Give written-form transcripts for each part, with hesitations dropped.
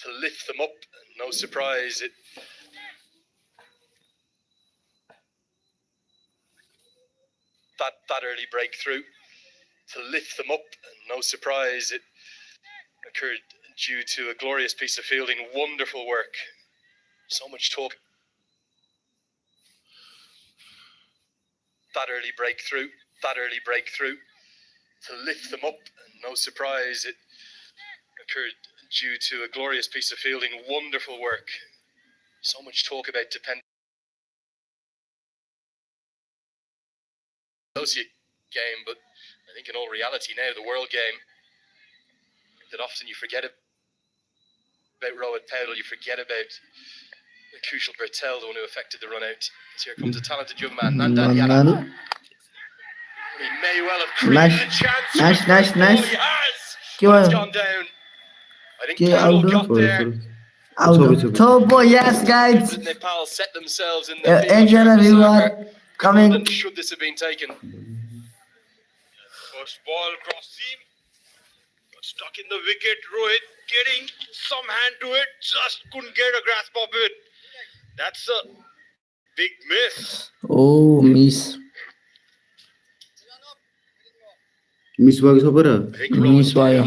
to lift them up. No surprise, that early breakthrough to lift them up. No surprise, it occurred due to a glorious piece of fielding. Wonderful work. So much talk. That early breakthrough to lift them up. No surprise, it occurred due to a glorious piece of fielding. Wonderful work. So much talk about dependent associate game, but I think in all reality now, the world game, that often you forget about Rohit Paudel, you forget about Kushal Bertel, the one who affected the run out. So here comes a talented young man, Nandan Yadav. He may well have created a chance. Nice. He has. But it's gone down. I think Paudel got there. Yes, guys. Nepal set themselves in the field. Coming. Should this have been taken? First ball cross seam. Got stuck in the wicket. Rohit getting some hand to it. Just couldn't get a grasp of it. That's a big miss. Oh, miss. Miss भएको छ पर miss भयो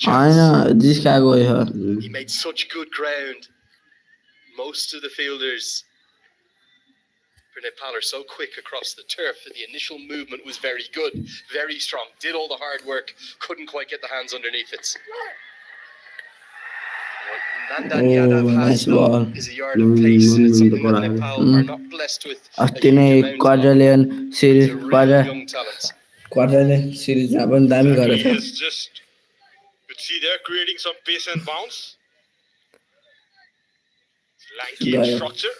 हैन जिस्का गयो He made such good ground. Most of the fielders for Nepal are so quick across the turf that the initial movement was very good, very strong, did all the hard work, couldn't quite get the hands underneath it. What Nandan Yadav has is a yard of pace, and it's something that Nepal are not blessed with. Quadrillion series, young talent. Quadrillion series पनि दामी गरेछ. He is just, you see there, creating some pace and bounce. Lanky in structure.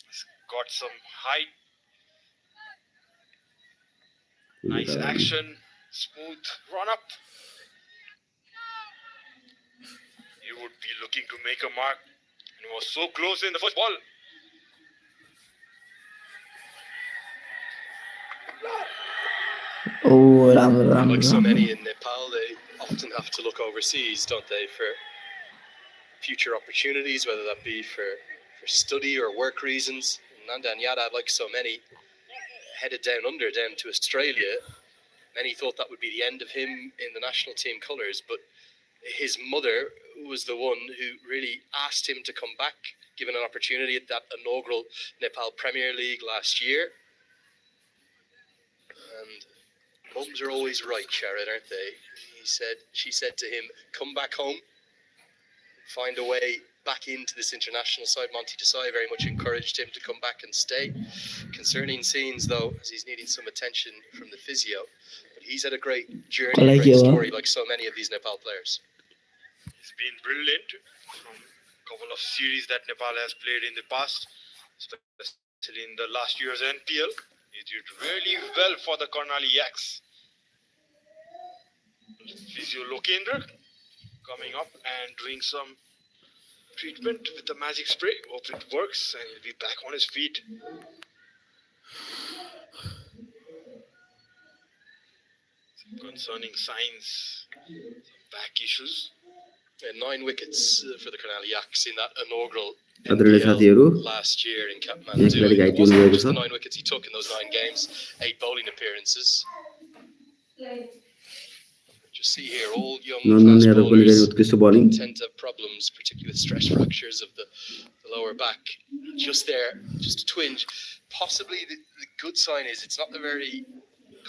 He's got some height. Nice action, smooth run up. He would be looking to make a mark, and he was so close in the first ball. Oh, like so many in Nepal, they often have to look overseas, don't they, for future opportunities, whether that be for study or work reasons. Nandan Yadav, like so many, headed down to Australia. Many thought that would be the end of him in the national team colours, but his mother was the one who really asked him to come back, given an opportunity at that inaugural Nepal Premier League last year. And mums are always right, Sharad, aren't they? She said to him, come back home, find a way back into this international side. Monty Desai very much encouraged him to come back and stay. Concerning scenes, though, as he's needing some attention from the physio. But he's had a great journey, a great story, like so many of these Nepal players. He's been brilliant from a couple of series that Nepal has played in the past, especially in the last year's NPL. He did really well for the Karnali Yaks. Physio Lokendra coming up and doing some treatment with the magic spray. Hope it works and he'll be back on his feet. Some concerning signs, some back issues. 9 wickets for the Karnali Yaks in that inaugural last year in Kathmandu. It wasn't just the 9 wickets he took in those 9 games, 8 bowling appearances. Just see here, all young fast bowlers tend to have problems, particularly with stress fractures of the lower back. Just there, just a twinge. Possibly the good sign is it's not the very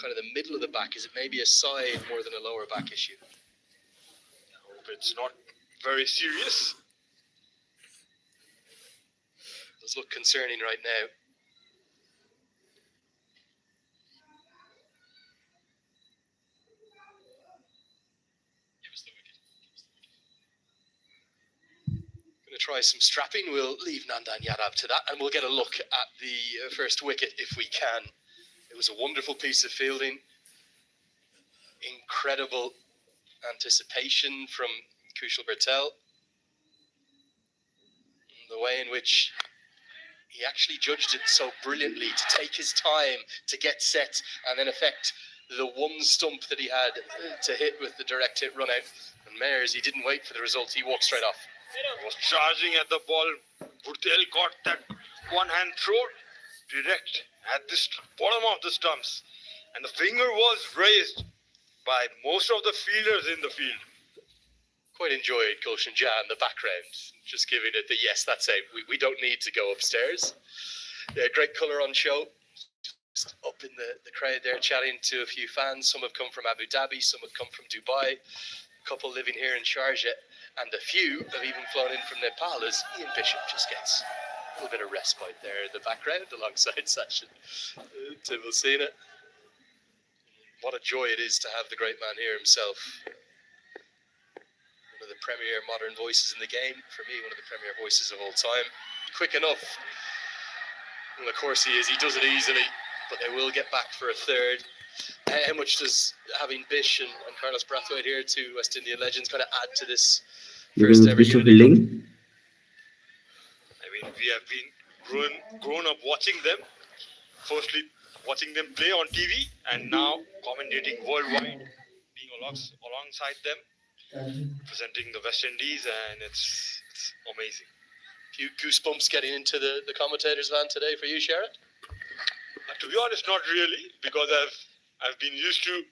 kind of the middle of the back. Is it maybe a side more than a lower back issue? I hope it's not very serious. It does look concerning right now. Going to try some strapping. We'll leave Nandan Yadav to that, and we'll get a look at the first wicket if we can. It was a wonderful piece of fielding. Incredible anticipation from Kushal Bertel. The way in which he actually judged it so brilliantly to take his time to get set and then affect the one stump that he had to hit with the direct hit run out. And And Mayers, he didn't wait for the results. He walked straight off. Was charging at the ball. Burtel got that one-hand throw direct at the bottom of the stumps. And the finger was raised by most of the fielders in the field. Quite enjoyed Gulshan Jah in the background, just giving it the yes, that's it. We don't need to go upstairs. Yeah, great colour on show. Just up in the crowd there, chatting to a few fans. Some have come from Abu Dhabi, some have come from Dubai, a couple living here in Sharjah, and a few have even flown in from Nepal as Ian Bishop just gets a little bit of respite there in the background alongside Sachin. Tim will see it. What a joy it is to have the great man here himself. One of the premier modern voices in the game. For me, one of the premier voices of all time. Quick enough. Well, of course he is. He does it easily, but they will get back for a third. How much does having Bish and Carlos Brathwaite here, two West Indian legends, kind of add to this first ever Bishop unity? fielding. I mean, we have been grown up watching them. Firstly, watching them play on TV, and now commentating worldwide, being alongside them, presenting the West Indies, and it's amazing. Few goosebumps getting into the commentator's van today for you, Sharon? To be honest, not really, because I've been used to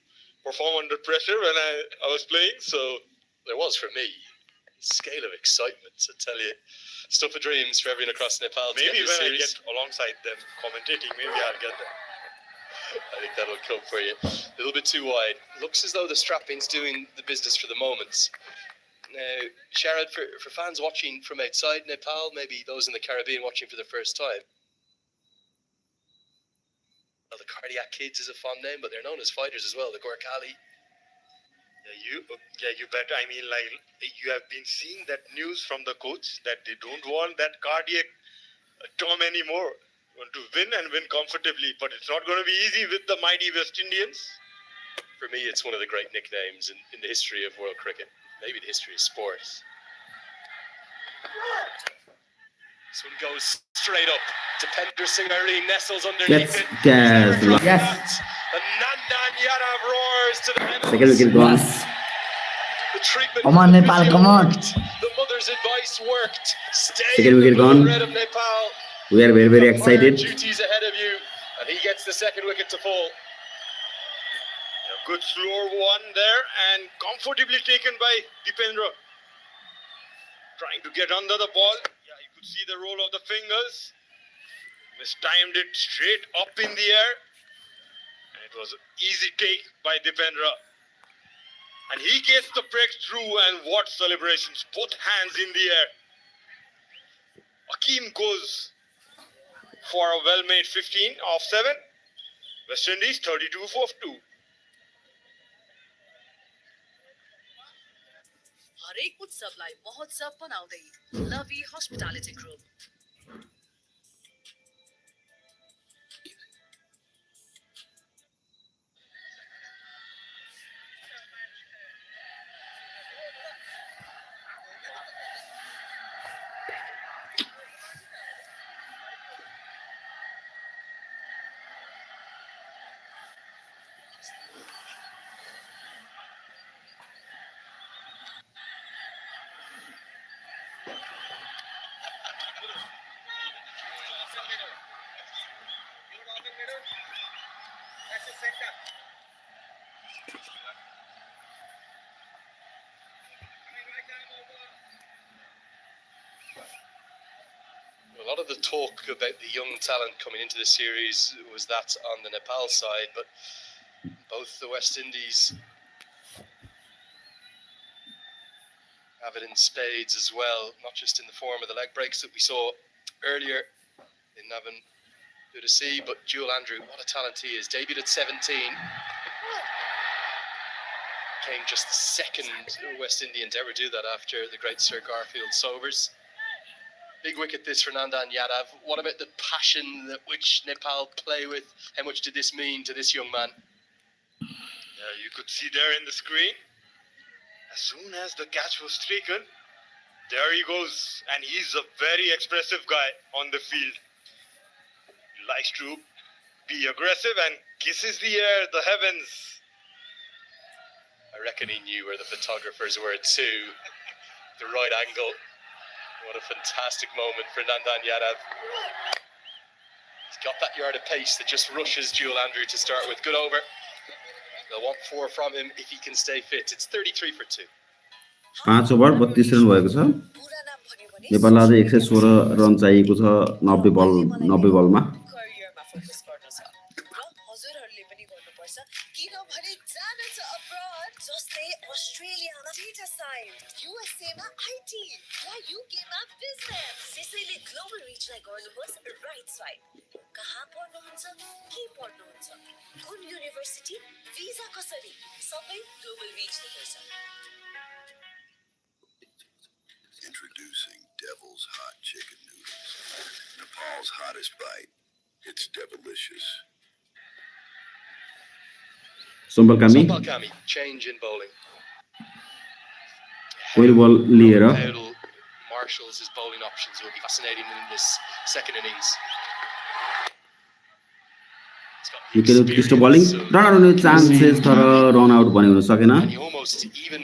perform under pressure when I was playing, so There was for me. Scale of excitement, I tell you. Stuff of dreams for everyone across Nepal. maybe to get this when I series. get alongside them commentating, maybe I'll get there. I think that'll come for you. A little bit too wide. Looks as though the strapping's doing the business for the moment. Now, Sharad, for fans watching from outside Nepal, maybe those in the Caribbean watching for the first time, well, the Cardiac Kids is a fond name, but they're known as fighters as well, the Gorkhali. Yeah, you bet. I mean, like, you have been seeing that news from the coach that they don't want that cardiac term anymore. Want to win and win comfortably, but it's not going to be easy with the mighty West Indians. For me, it's one of the great nicknames in the history of world cricket, maybe the history of sport. This one goes straight up. Dipender Singh Areen nestles underneath it. Yes. Yes. And Nandan Yadav roars to the heavens. Second wicket gone. Yes. The treatment Come on, of the Nepal, physio come on. worked. The mother's advice worked. Stay Second in the wicket blue and gone. red of Nepal. We are very, very You've got higher excited. duties ahead of you, and he gets the second wicket to fall. A good slower one there and comfortably taken by Dipendra. Trying to get under the ball. Yeah, you could see the roll of the fingers. Mistimed it straight up in the air. And it was an easy take by Dipendra. And he gets the breakthrough, and what celebrations. Both hands in the air. Akeem goes for a well-made 15 off 7. West Indies 32 for 2. हरेक उत्सवलाई महोत्सव बनाउँदै Lovey Hospitality Group A lot of the talk about the young talent coming into the series was that on the Nepal side, but both the West Indies have it in spades as well, not just in the form of the leg breaks that we saw earlier in Navan Udasi, but Jewel Andrew, what a talent he is. Debuted at 17. Became just the second West Indian to ever do that after the great Sir Garfield Sobers. Big wicket this for Nandan Yadav. What about the passion that which Nepal play with? How much did this mean to this young man? Yeah, you could see there in the screen. As soon as the catch was taken, there he goes. And he's a very expressive guy on the field. He likes to be aggressive and kisses the air, the heavens. I reckon he knew where the photographers were too. The right angle. What a fantastic moment for Nandan Yadav. He's got that yard of pace that just rushes Jewel Andrew to start with. Good over. They'll want 4 from him if he can stay fit. It's 33 for 2. 5 over 32 run भएको छ। नेपाललाई आज 116 run चाहिएको छ 90 बलमा। करियरमा focus गर्न छ र हजुरहरूले पनि गर्नुपर्छ किनभने जान छ अब्रड जस्तै अस्ट्रेलियामा डेटा साइन्स युएसएमा आईटी या युकेमा बिजनेस त्यसैले ग्लोबल रिचलाई गर्नुहोस् राइट साइड कहाँ पढ्नुहुन्छ के पढ्नुहुन्छ कुन युनिभर्सिटी भिजा कसरी सबै ग्लोबल रिचले गर्छ Introducing Devil's Hot Chicken Noodles. Nepal's hottest bite. It's devilicious. सम्बल कामी Sombal Kami, change in bowling. पहिलो बल लिएर How Marshall's his bowling options will be fascinating in this second innings. He's got the wicket उत्कृष्ट bowling experience run out हुने chances तर run out भने हुन सकेन। and he almost, even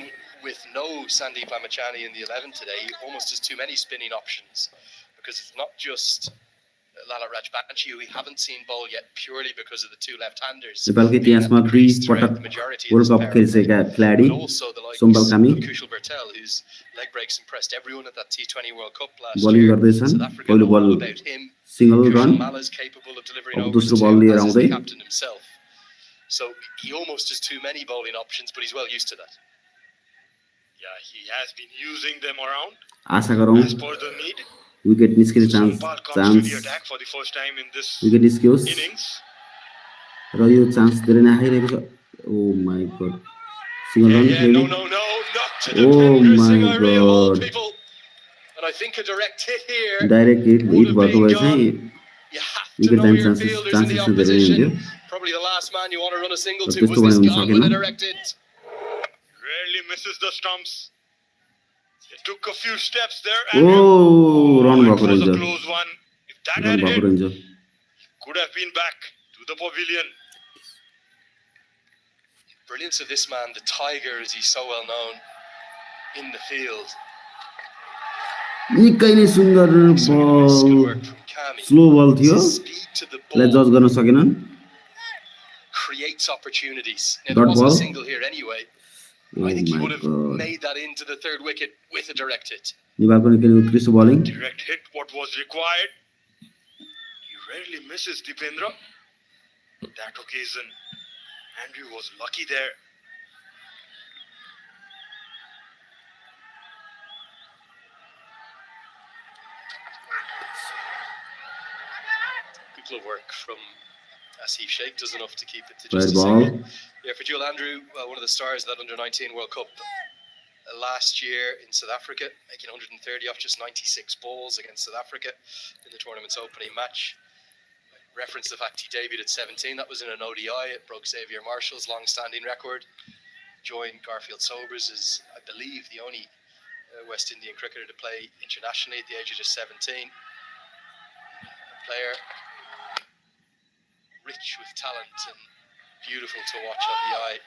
with no Sandeep Amachani in the 11 today, he almost has too many spinning options because it's not just Lalit Rajbanshi, who we haven't seen bowl yet purely because of the 2 left-handers. नेपालको इतिहासमा 2 पटक world cup खेलिसकेका खेलाडी But also the likes सोम्बल कामी of Kushal Bertel, whose leg breaks impressed everyone at that T20 World Cup last bowling year. गर्दैछन्। South Africa पहिलो know बल all about him. Single Kushal run Mala's capable of delivering अब overs दोस्रो too, बल लिएर as is आउँदै the captain himself. So he almost has too many bowling options, but he's well used to that. Yeah, he has been using them around आशा गरौँ as per the need. Wicket निस्किने chance Sompal comes to the chance attack for the first time in this wicket निस्कियोस् innings. र यो chance धेरै नै आइरहेको छ। Oh my god single run Yeah, heavy no, not to Oh Dipendra my Singh Ari of all God. people. And I think a direct hit here direct hit would hit have भएको been भए gone. चाहिँ You have to wicket know जाने your chances fielders in the chances चाहिँ धेरै नै हुन्थ्यो। opposition. Probably the last man you want to run a single But to. त्यस्तो Was this भने हुन gone with a सकेन। direct hit? Rarely misses the stumps. It took a few steps there. ओ run it भएको was a रहेछ close one. If that run had भएको hit, रहेछ। could have been back to the pavilion. Brilliance of this man, the Tiger, as he's so well known in the field. निकै नै सुन्दर Some nice good बल work from Kami. Slow बल थियो His speed to the lie ball जज गर्न सकेनन्। creates opportunities. Now, Dot there wasn't a ball. single here anyway. ओ I think he my would have god made that into the 3rd wicket with a direct hit. नेपालको निकै नै उत्कृष्ट bowling Direct hit what was required. He rarely misses Dipendra. That occasion, Andrew was lucky there. Good glove work from Asif Sheikh, does enough to keep it to Red just a ball. single. Yeah, for Jewel Andrew, one of the stars of that under-19 World Cup last year in South Africa, making 130 off just 96 balls against South Africa in the tournament's opening match. Reference the fact he debuted at 17. That was in an ODI. It broke Xavier Marshall's long-standing record. Joined Garfield Sobers as, I believe, the only West Indian cricketer to play internationally at the age of just 17. A player rich with talent and beautiful to watch on the eye.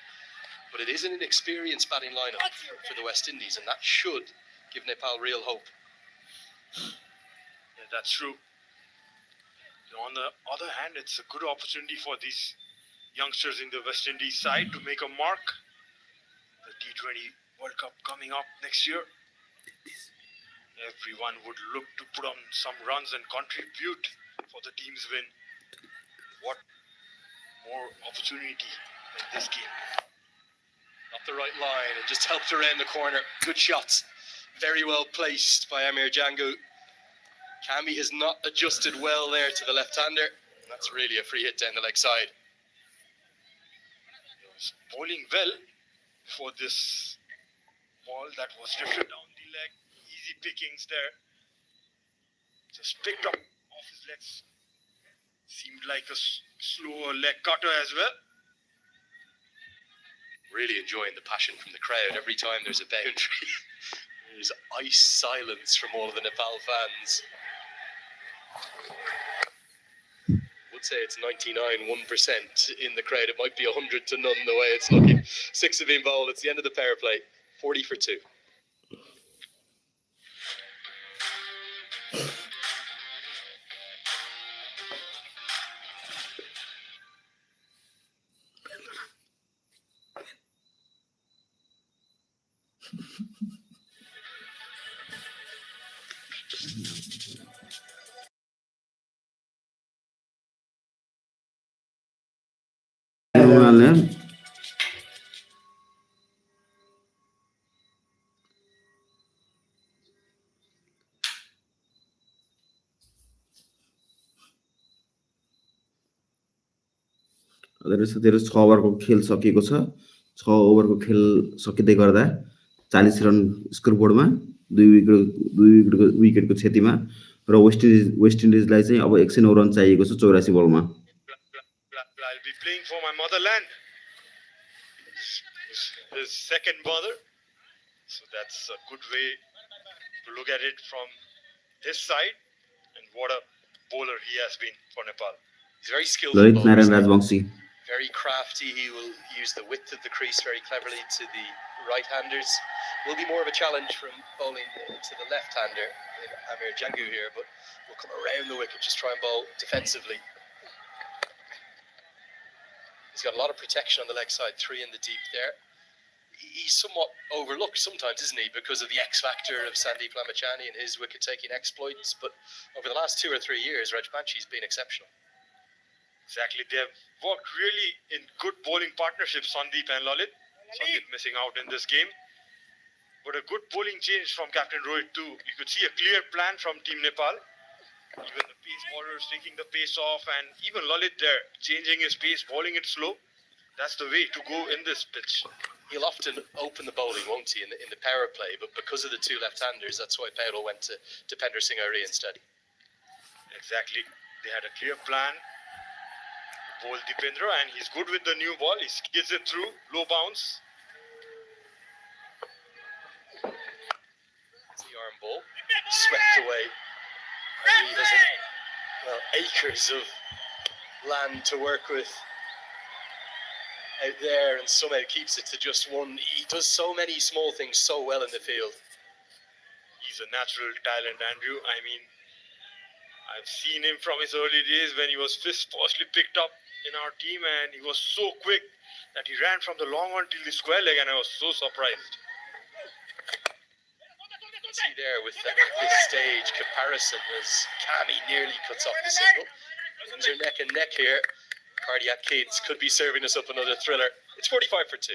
But it is an inexperienced batting lineup for the West Indies, and that should give Nepal real hope. Yeah, that's true. On the other hand, it's a good opportunity for these youngsters in the West Indies side to make a mark. The T20 World Cup coming up next year. Everyone would look to put on some runs and contribute for the team's win. What more opportunity in this game? Not the right line and just helped around the corner. Good shots. Very well placed by Amir Jangu. Kami has not adjusted well there to the left-hander. That's really a free hit down the leg side. He was bowling well for this ball that was drifted down the leg. Easy pickings there. Just picked up off his legs. Seemed like a slower leg cutter as well. Really enjoying the passion from the crowd every time there's a boundary. There's ice silence from all of the Nepal fans. Would would say it's 99.1% in the crowd. It might be 100 to none the way it's looking. 6 have been bowled. It's the end of the power play. 40 for 2. उनीहरूले तेरो 6 ओभरको खेल सकिएको छ 6 ओभरको खेल सकिँदै गर्दा 40 run स्कोरबोर्डमा 2 विकेटको क्षतिमा र waste इन्डिजलाई चाहिँ अब 109 run चाहिएको छ 84 बलमा I'll be playing for my motherland. His second mother. So that's a good way to look at it from his side. And what a bowler he has been for Nepal. He's very skillful. Lalit bowler, Narayan isn't he? Rajbanshi Very crafty. He will use the width of the crease very cleverly to the right-handers. Will be more of a challenge from bowling to the left-hander in Amir Jangu here, but will come around the wicket, just try and bowl defensively. He's got a lot of protection on the leg side, 3 in the deep there. He's somewhat overlooked sometimes, isn't he, because of the X-factor of Sandeep Lamachani and his wicket-taking exploits, but over the last 2 or 3 years, Rajbanchi's been exceptional. Exactly. They have worked really in good bowling partnership, Sandeep and Lalit. Sandeep missing out in this game. But a good bowling change from Captain Rohit too. You could see a clear plan from Team Nepal. Even the pace bowlers taking the pace off, and even Lalit there, changing his pace, bowling it slow. That's the way to go in this pitch. He'll often open the bowling, won't he, in the power play, but because of the 2 left-handers, that's why Paolo went to Dipender Singh Ari instead. Exactly. They had a clear plan. Bowl Dipendra, and he's good with the new ball. He skids it through, low bounce. It's the arm ball, swept away. Ari has acres of land to work with out there, and somehow keeps it to just 1. He does so many small things so well in the field. He's a natural talent, Andrew. I mean, I've seen him from his early days when he was firstly picked up in our team, and he was so quick that he ran from the long one till the square leg, and I was so surprised. See there with at this stage comparison as Kami nearly cuts off the single. Things are neck and neck here. Cardiac Kids could be serving us up another thriller. It's 45 for 2.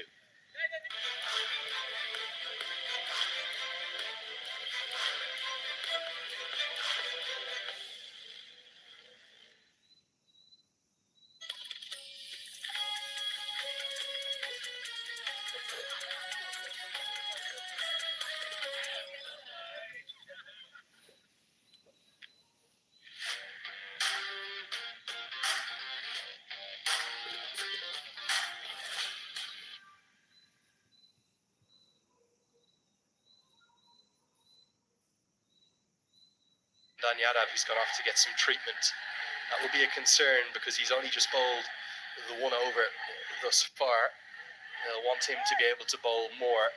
Dan Yadav, who's gone off to get some treatment. That will be a concern because he's only just bowled the 1 over thus far. They'll want him to be able to bowl more.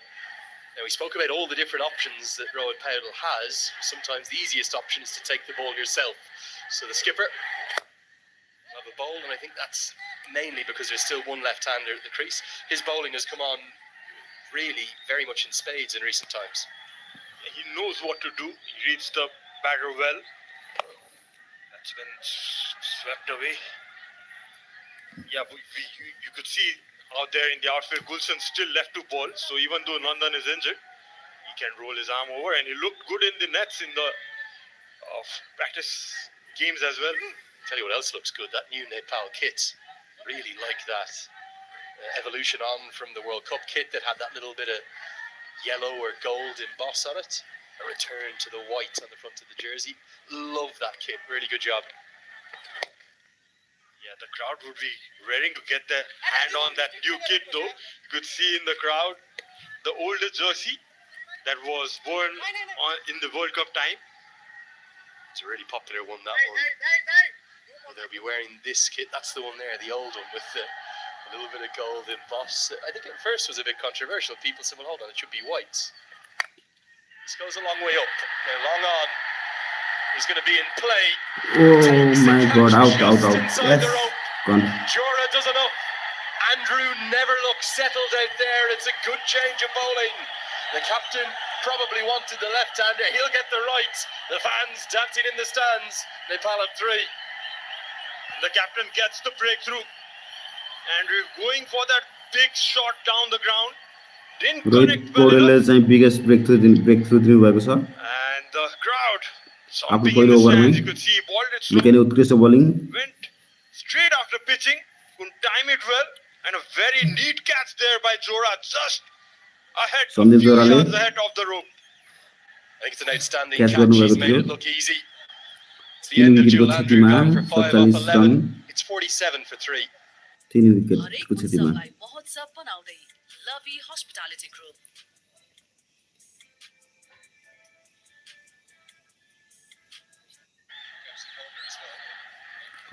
Now, we spoke about all the different options that Rohit Paudel has. Sometimes the easiest option is to take the ball yourself. So the skipper will have a bowl, and I think that's mainly because there's still 1 left-hander at the crease. His bowling has come on really very much in spades in recent times. He knows what to do. He reads the batter well. That's been swept away. Yeah, you could see out there in the outfield, Gulshan still left to bowl. So even though Nandan is injured, he can roll his arm over, and he looked good in the nets in the practice games as well. Tell you what else looks good, that new Nepal kit. Really like that evolution on from the World Cup kit that had that little bit of yellow or gold emboss on it. A return to the white on the front of the jersey. Love that kit, really good job. Yeah, the crowd would be raring to get their hand on that new kit though. You could see in the crowd the oldest jersey that was worn in the World Cup time. It's a really popular one, that one. they'll be wearing this kit. That's the one there, the old one with a little bit of gold embossed. I think at first was a bit controversial. People said, well, hold on, it should be white. This goes a long way up. Now, long on. He's going to be in play. Oh my God, out. Inside Yes. the rope. Gone. Jura does enough. Andrew never looks settled out there. It's a good change of bowling. The captain probably wanted the left-hander. He'll get the right. The fans dancing in the stands. Nepal at 3. The captain gets the breakthrough. Andrew going for that big shot down the ground. Didn't Rohit connect well पौडेलले enough. चाहिँ biggest breakthrough दिनुभएको छ And the crowd आफ्नो jumping in पहिलो the ओभरमै stands. You could see he balled it slow. निकै नै उत्कृष्ट bowling Went straight after pitching. Couldn't time it well. And a very neat catch there by Jora. Just ahead, a Sandeep few Jorale. yards ahead of the rope. I think it's an outstanding Catch catch. He's गर्नुभएको made थियो it look easy. It's the 3 end of विकेटको Joel Andrew क्षतिमा going for 5 off 47 run 11. It's 47 for 3. 3 हरेक विकेटको क्षतिमा उत्सवलाई महोत्सव बनाउँदै Lovey Hospitality group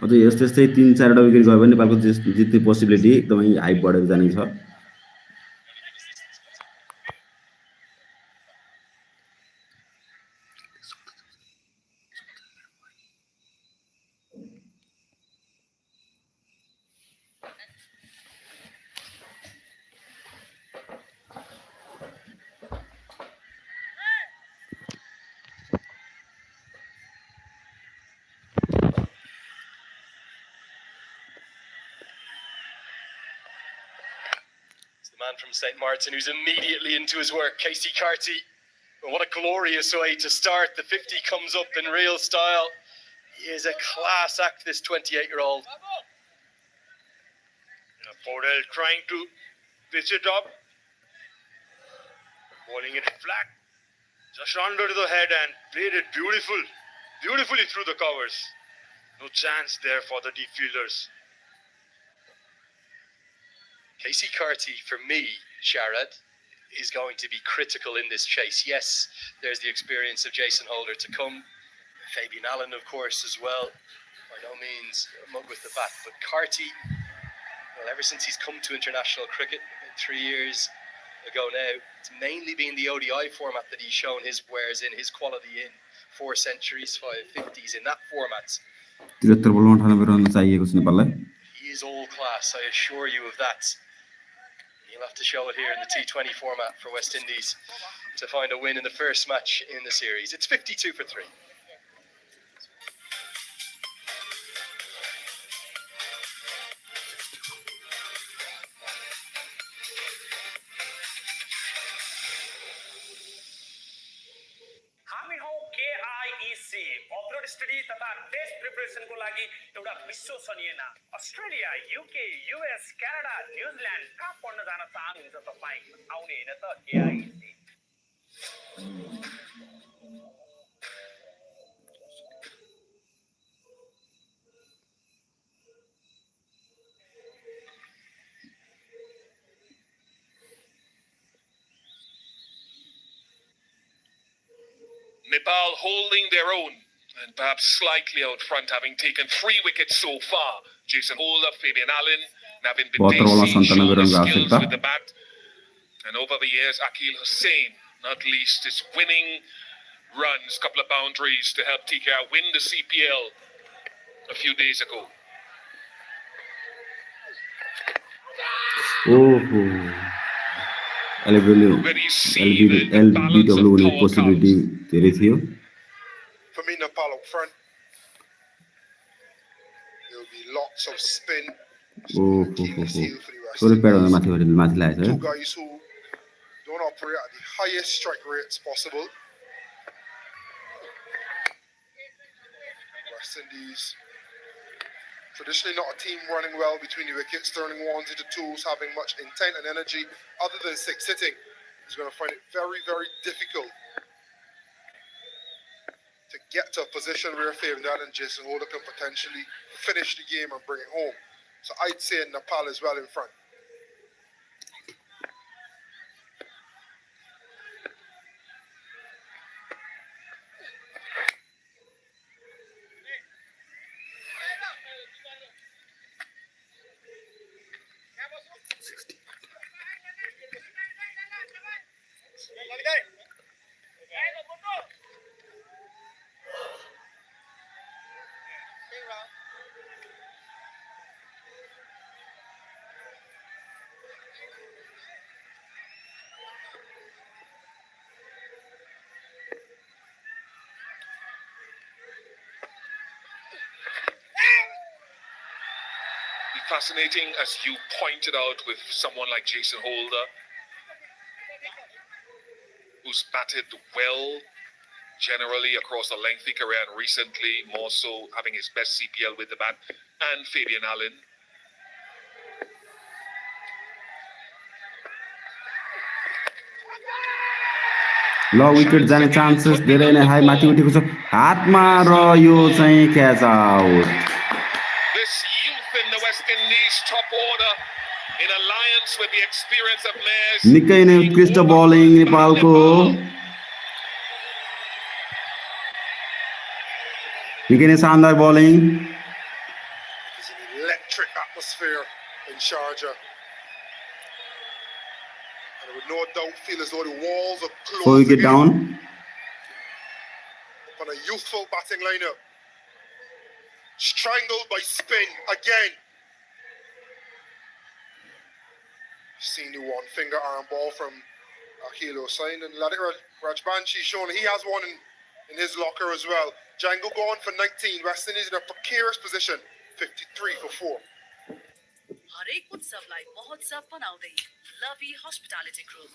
अझै यस्तै 3-4 wicket गयो भने नेपालको जित्ने पोसिबिलिटी एकदमै हाई बढेर जाने छ The man from St. Martin who's immediately into his work, Casey Carty. And what a glorious way to start. The 50 comes up in real style. He is a class act, this 28-year-old. Podell trying to pitch it up. Bowling it flat. Just under the head and played it beautifully through the covers. No chance there for the deep fielders. Casey Carty, for me, Sharad, is going to be critical in this chase. Yes, there's the experience of Jason Holder to come. Fabian Allen, of course, as well. By no means a mug with the bat. But Carty, well, ever since he's come to international cricket, about 3 years ago now, it's mainly been the ODI format that he's shown his wares in, his quality in. 4 centuries, 5 50s in that format. 73 बलमा 98 run चाहिएको छ नेपाललाई He is all class, I assure you of that. He'll have to show it here in the T20 format for West Indies to find a win in the first match in the series. It's 52 for 3. हामी हौ KIC upload study तथा test प्रिपरेसनको लागि एउटा विश्वसनीय नाम Australia UK US Canada New Zealand कहाँ पढ्न जान चाहनुहुन्छ तपाईँ आउने हैन त KIC Nepal holding their own and perhaps slightly out front, having taken 3 wickets so far. Jason Holder, Fabian Allen, Navin Botterwala Bidesi, Santana shown his Viranga skills Afrika. with the bat. And over the years, Akil Hussain, not least, is winning runs, couple of boundaries to help TKR win the CPL a few days ago. ओहो एलबिडब्ल्यू Where you see the balance of एलबिडब्ल्यू हुने tall possibility comes. धेरै थियो For me, Nepal up front, there will be lots of spin. थोरै प्याडभन्दा माथि लागेको छ Two guys who don't operate at the highest strike rates possible. West Indies, traditionally not a team running well between the wickets, turning ones into twos, having much intent and energy other than six hitting, is going to find it very, very difficult to get to a position where Fabian Allen and Jason Holder can potentially finish the game and bring it home. So I'd say Nepal is well in front. Fascinating, as you pointed out, with someone like Jason Holder, who's batted well generally across a lengthy career, and recently more so having his best CPL with the bat, and Fabian Allen. ल wicket जाने chances धेरै नै high माथि उठेको छ हातमा र यो चाहिँ catch out This youth in the West Indies top order in alliance with the experience of Mayers. निकै नै उत्कृष्ट बलिङ नेपालको निकै नै शानदार bowling There's an electric atmosphere in Sharjah. And I would no doubt feel as though the walls are 4 closing wicket in down on a youthful batting lineup. Strangled by spin again. Seen the one finger arm ball from Akhil Hossain, and Rajbanshi shown he has one in his locker as well. Django gone for 19. West Indies in a precarious position. 53 for 4. हरेक उत्सवलाई महोत्सव बनाउँदै Lovey Hospitality Group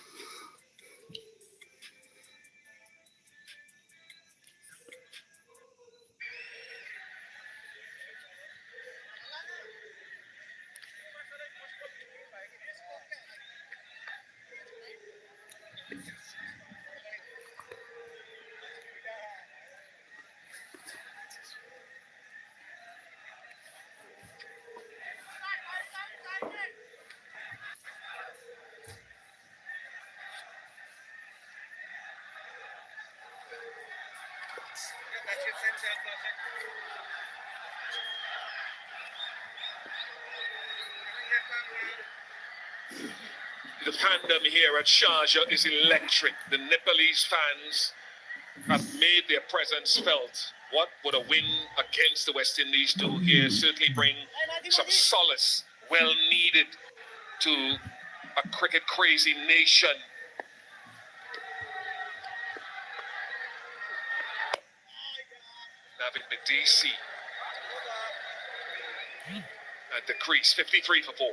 The fandom here at Sharjah is electric. The Nepalese fans have made their presence felt. What would a win against the West Indies do here? Certainly bring some solace, well needed, to a cricket crazy nation. Navin Medisi at the crease, 53 for 4.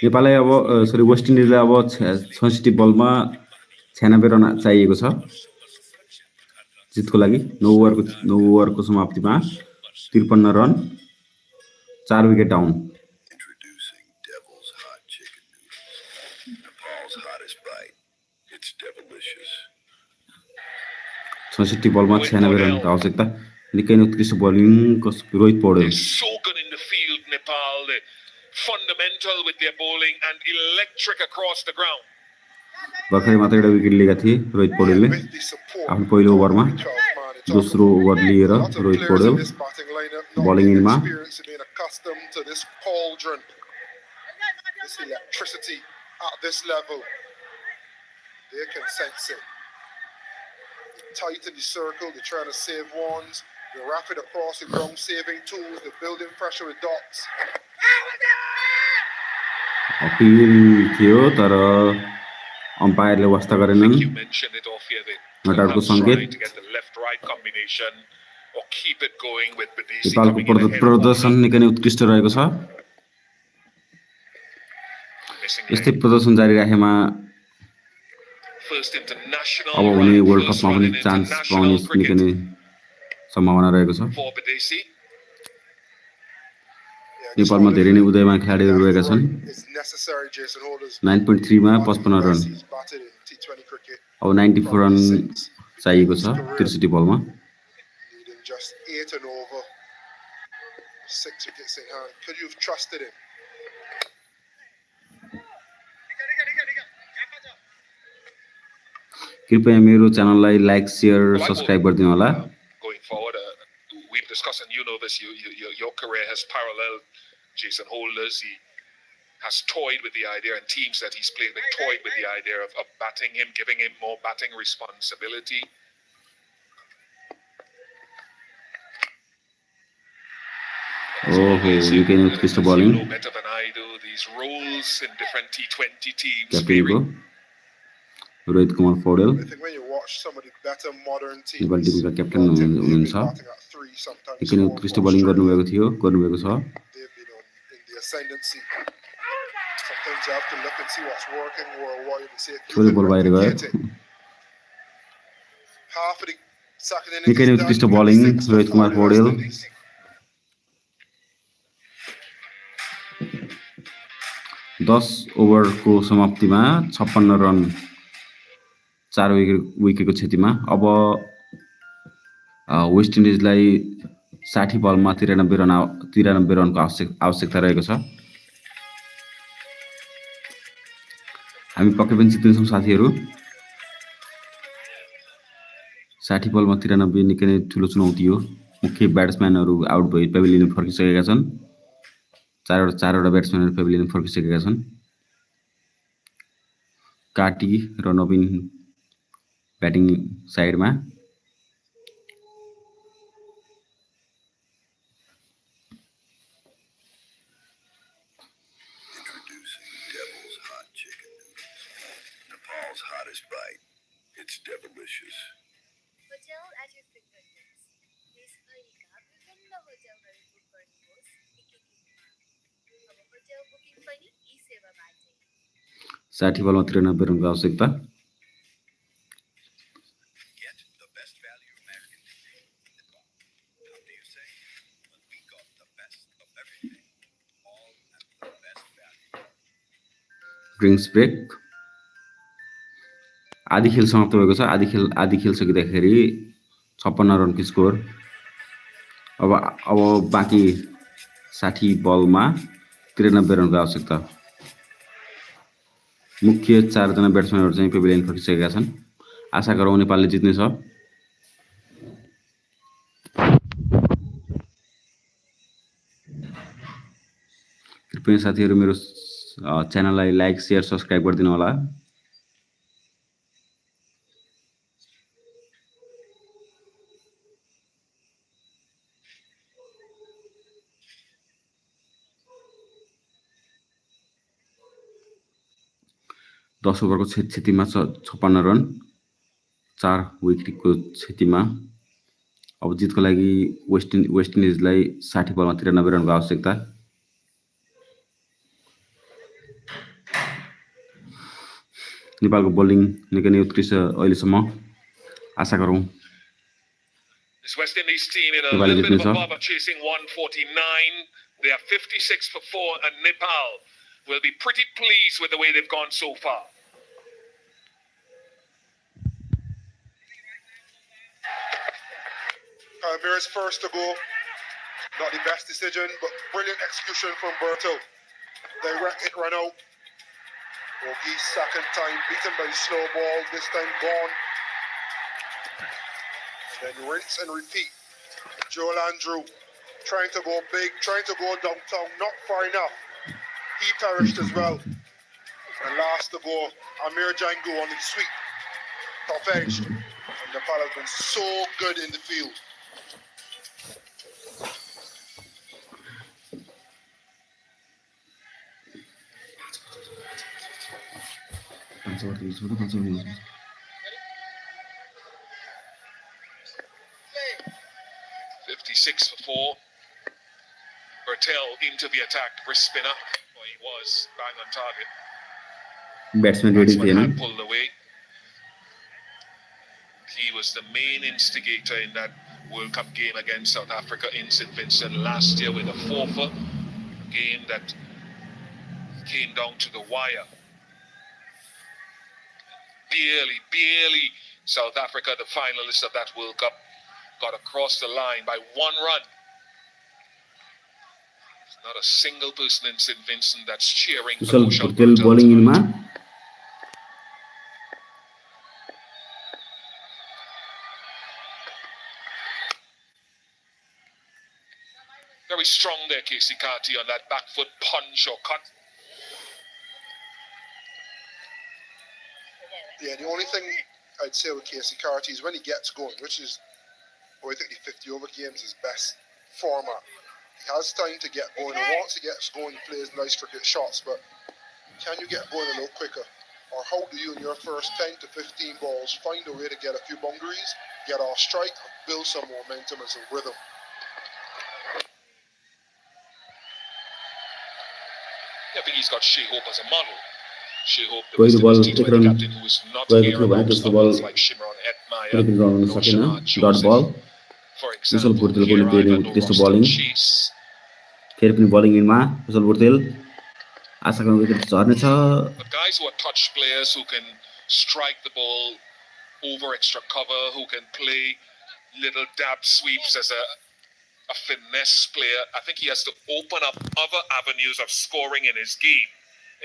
नेपाललाई अब सरी waste इन्डिजलाई अब 66 बलमा 96 run चाहिएको छ जितको लागि 9 ओभरको समाप्तिमा 53 run 4 wicket down Introducing Devil's Hot Chicken Noodles. Nepal's hottest bite. It's devilicious. 66 बलमा 96 रनको आवश्यकता निकै नै उत्कृष्ट bowling Rohit Paudel So good in the field, Nepal. They're fundamental with their bowling and electric across the ground. भर्खरै मात्र एउटा विकेट लिएका थिए रोहित पौडेलले आफ्नो पहिलो ओभरमा दोस्रो ओभर लिएर रोहित पौडेल बलिङ इनमा This electricity at this level, they can sense it. They're tight in the circle, they're trying to save ones, they're rapid across the ground, saving tools, they're building pressure with dots. Appeal थियो तर अम्पायरले वास्ता गरेनन् You mentioned it off here. नटारको They संकेत trying to get the left-right combination or keep it going with Bedesi नेपालको coming in ahead of प्रदर्शन निकै नै उत्कृष्ट रहेको छ missing यस्तै leg. प्रदर्शन जारी राखेमा First international अब run, हुने वर्ल्ड first कपमा run पनि in चान्स international पाउने निकै cricket नै सम्भावना रहेको छ for Bedesi. नेपालमा धेरै नै उदयमान खेलाडीहरू रहेका छन् 9.3 मा 55 रन अब 94 रन चाहिएको छ 63 बलमा Just 8 and over, 6 wickets in hand. Could you have trusted him? कृपया मेरो च्यानललाई लाइक शेयर सब्स्क्राइब गरिदिनु होला Going forward, we've discussed, and you know this, your career has paralleled Jason Holder's. He has toyed with the idea, and teams that he's played with toyed with the idea of batting him, giving him more batting responsibility. So Oh, amazing. निकै नै And उत्कृष्ट as you bowling know better than I do, these roles in different T20 teams क्याप्टेनको vary. Rohit Kumar Paudel I think when you watch some of the better modern Nepali teams, टिमका you captain gotta think they've हुनुहुन्छ been batting at 3, sometimes निकै नै 4 उत्कृष्ट for bowling Australia. गर्नुभएको छ They've been in the ascendancy. Sometimes you have to look and see what's working worldwide and see if you थोरै can बल बाहिर गयो replicate it. Half of the second innings निकै नै is done, उत्कृष्ट and bowling 6 for Rohit 4 Kumar the Paudel West Indies. 10 ओभरको समाप्तिमा 56 run 4 विकेटको क्षतिमा अब waste इन्डिजलाई 60 बलमा 93 रनको आवश्यकता रहेको छ हामी पक्कै पनि जित्नेछौँ साथीहरू 60 बलमा 93 निकै नै ठुलो चुनौती हो मुख्य ब्याट्सम्यानहरू आउट भई पेभिलियन फर्किसकेका छन् चारवटा ब्याट्सम्यानहरू पेभिलियन फर्किसकेका छन् काटी र नवीन ब्याटिङ साइडमा Introducing Devil's Hot Chicken Noodles. Nepal's hottest bite. It's devilicious. Hotel at your fingertips. देशभरिका विभिन्न होटलहरू बुक गर्नुहोस् एकै क्लिकमा। अब होटल बुकिङ पनि यी सेवाबाटै। 60 बलमा 93 रनको आवश्यकता Get the best value American today in Nepal. How do you say? When we got the best of everything, all at the best value. Drinks break आधी खेल समाप्त भएको छ आधी खेल सकिँदाखेरि 56 रनको स्कोर अब बाँकी 60 बलमा 93 रनको आवश्यकता मुख्य 4 जना ब्याट्सम्यानहरू चाहिँ पेभिलियन फर्किसकेका छन् आशा गरौँ नेपालले जित्नेछ कृपया साथीहरू मेरो च्यानललाई लाइक शेयर सब्स्क्राइब गरिदिनु होला 10 ओभरको क्षतिमा 56 रन 4 विकेटको क्षतिमा अब जितको लागि वेस्ट इन्डिजलाई 60 बलमा 93 रनको आवश्यकता नेपालको बोलिङ निकै नै उत्कृष्ट अहिलेसम्म आशा गरौँ This West Indies team in a little bit of a bother chasing 149. They are 56 for 4 and Nepal will be pretty pleased with the way they've gone so far. Almira's first to go. Not the best decision, but brilliant execution from Berto. They run out. Ogi's second time, beaten by the slow ball, this time gone. And then rinse and repeat. Joel Andrew trying to go big, trying to go downtown, not far enough. He perished as well. And last to go, Amir Jangu on the sweep. Top edge. And Nepal has been so good in the field. $56 for 4. Bertel into the attack, wrist spinner. Well, he was bang on target. Batsman ready had pulled away. He was the main instigator in that World Cup game against South Africa in St. Vincent last year with a forfeit, a game that came down to the wire. Barely South Africa, the finalists of that World Cup, got across the line by 1 run. There's not a single person in St. Vincent that's cheering for Kushal Patel bowling in ma very strong there, Casey Carty, on that back foot punch or cut. Yeah, the only thing I'd say with Casey Carty is when he gets going, which is, I think the 50 over games is best format. He has time to get going, and once he gets going, he plays nice cricket shots, but can you get going a little quicker? Or how do you, in your first 10 to 15 balls, find a way to get a few boundaries, get off strike, and build some momentum and some rhythm? I think he's got Shea Hope as a model. Shea Hope, the पहिलो West बल Indies एक T20 run captain, who is not गएको here थियो भने amongst दोस्रो बल others like Shimron Hetmeyer, कुनै पनि रन हुन सकेन Roshan डट बल Joseph, for Kusal example. Portel Here पनि Ivan no त्यस्तो Roston बलिङ Chase. फेरि पनि बलिङ इनमा कुशल पोर्तेल आशा गरौँ wicket झर्नेछ But guys who are touch players who can strike the ball over extra cover, who can play little dab sweeps as a finesse player. I think he has to open up other avenues of scoring in his game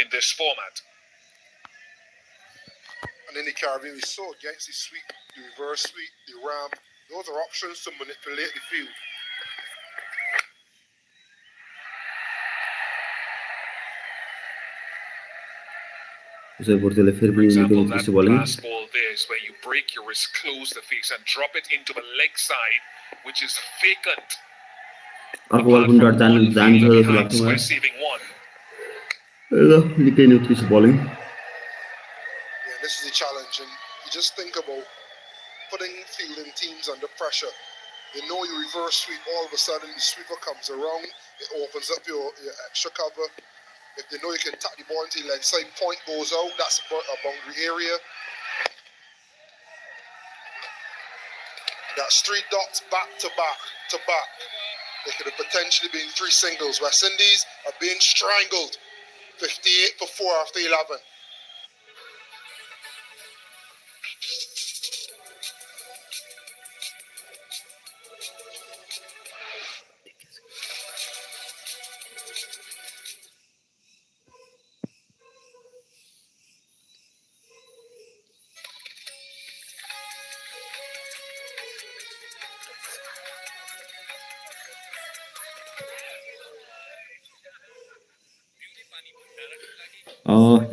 in this format. And in the Caribbean, we're so against the sweep, the reverse sweep, the ramp. Those are options to manipulate the field. कुशल पोर्तेलले फेरि For पनि example, निकै that त्यस्तो bowling last ball there is where you break your wrist, close the face, and drop it into the leg side, which is vacant. अर्को बल पनि डट जान्छ जस्तो लाग्थ्यो Square मलाई saving one. निकै नै उत्कृष्ट bowling Yeah, this is a challenge, and you just think about putting fielding teams under pressure. They know you reverse sweep, all of a sudden the sweeper comes around, it opens up your extra cover. If they know you can tap the ball into the leg side, point goes out, that's a boundary area. That's 3 dots back to back to back. They could have potentially been 3 singles. West Indies are being strangled. 58 for 4 after 11.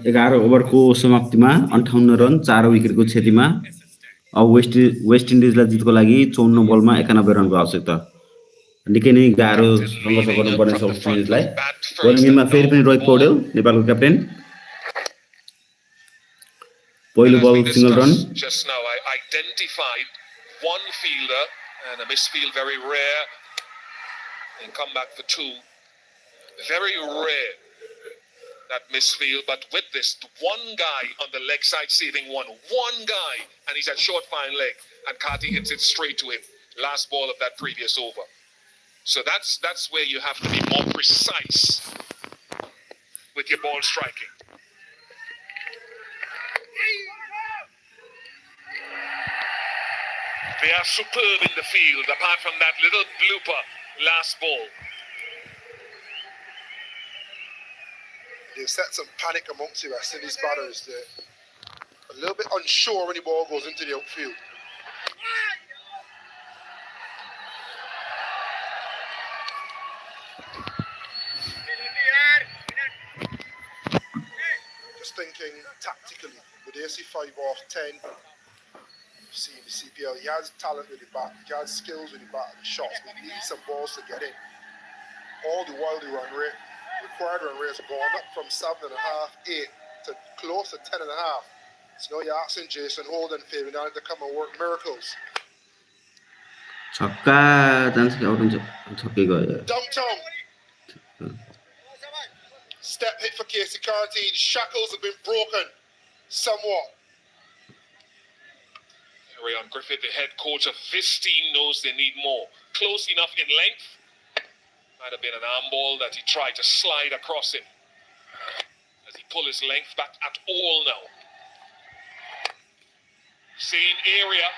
एघार ओभरको समाप्तिमा 58 run 4 विकेटको क्षतिमा अब waste इन्डिजलाई जितको लागि 54 बलमा 91 रनको आवश्यकता निकै नै गाह्रो सङ्घर्ष गर्नुपर्ने छ वेस्ट इन्डिजलाई बलिङमा फेरि पनि रोहित पौडेल नेपालको क्याप्टेन पहिलो बल single run Just now, I identified one fielder and a misfield, very rare, and come back for 2. Very rare, that misfield, but with this, one guy on the leg side saving one guy, and he's at short fine leg, and Kati hits it straight to him. Last ball of that previous over. So that's where you have to be more precise with your ball striking. They are superb in the field, apart from that little blooper last ball. They've set some panic amongst the West Indies batters. They're a little bit unsure when the ball goes into the outfield. Just thinking tactically, with the AC 5 off 10, see in the CPL, he has talent with the bat, he has skills with the bat and shots, but he needs some balls to get in. All the while the run rate, required run rate has gone up from 7.5, 8 to close to 10.5. So now you're asking Jason Holt and Fabian to come and work miracles. छक्का जान्छ कि out हुन्छ छक्कै गयो Downtown. Step hit for Casey Carty. The shackles have been broken somewhat. Ryan Griffith, the head coach of this team, knows they need more. Close enough in length. Might have been an arm ball that he tried to slide across him. Does he pull his length back at all now? Same area.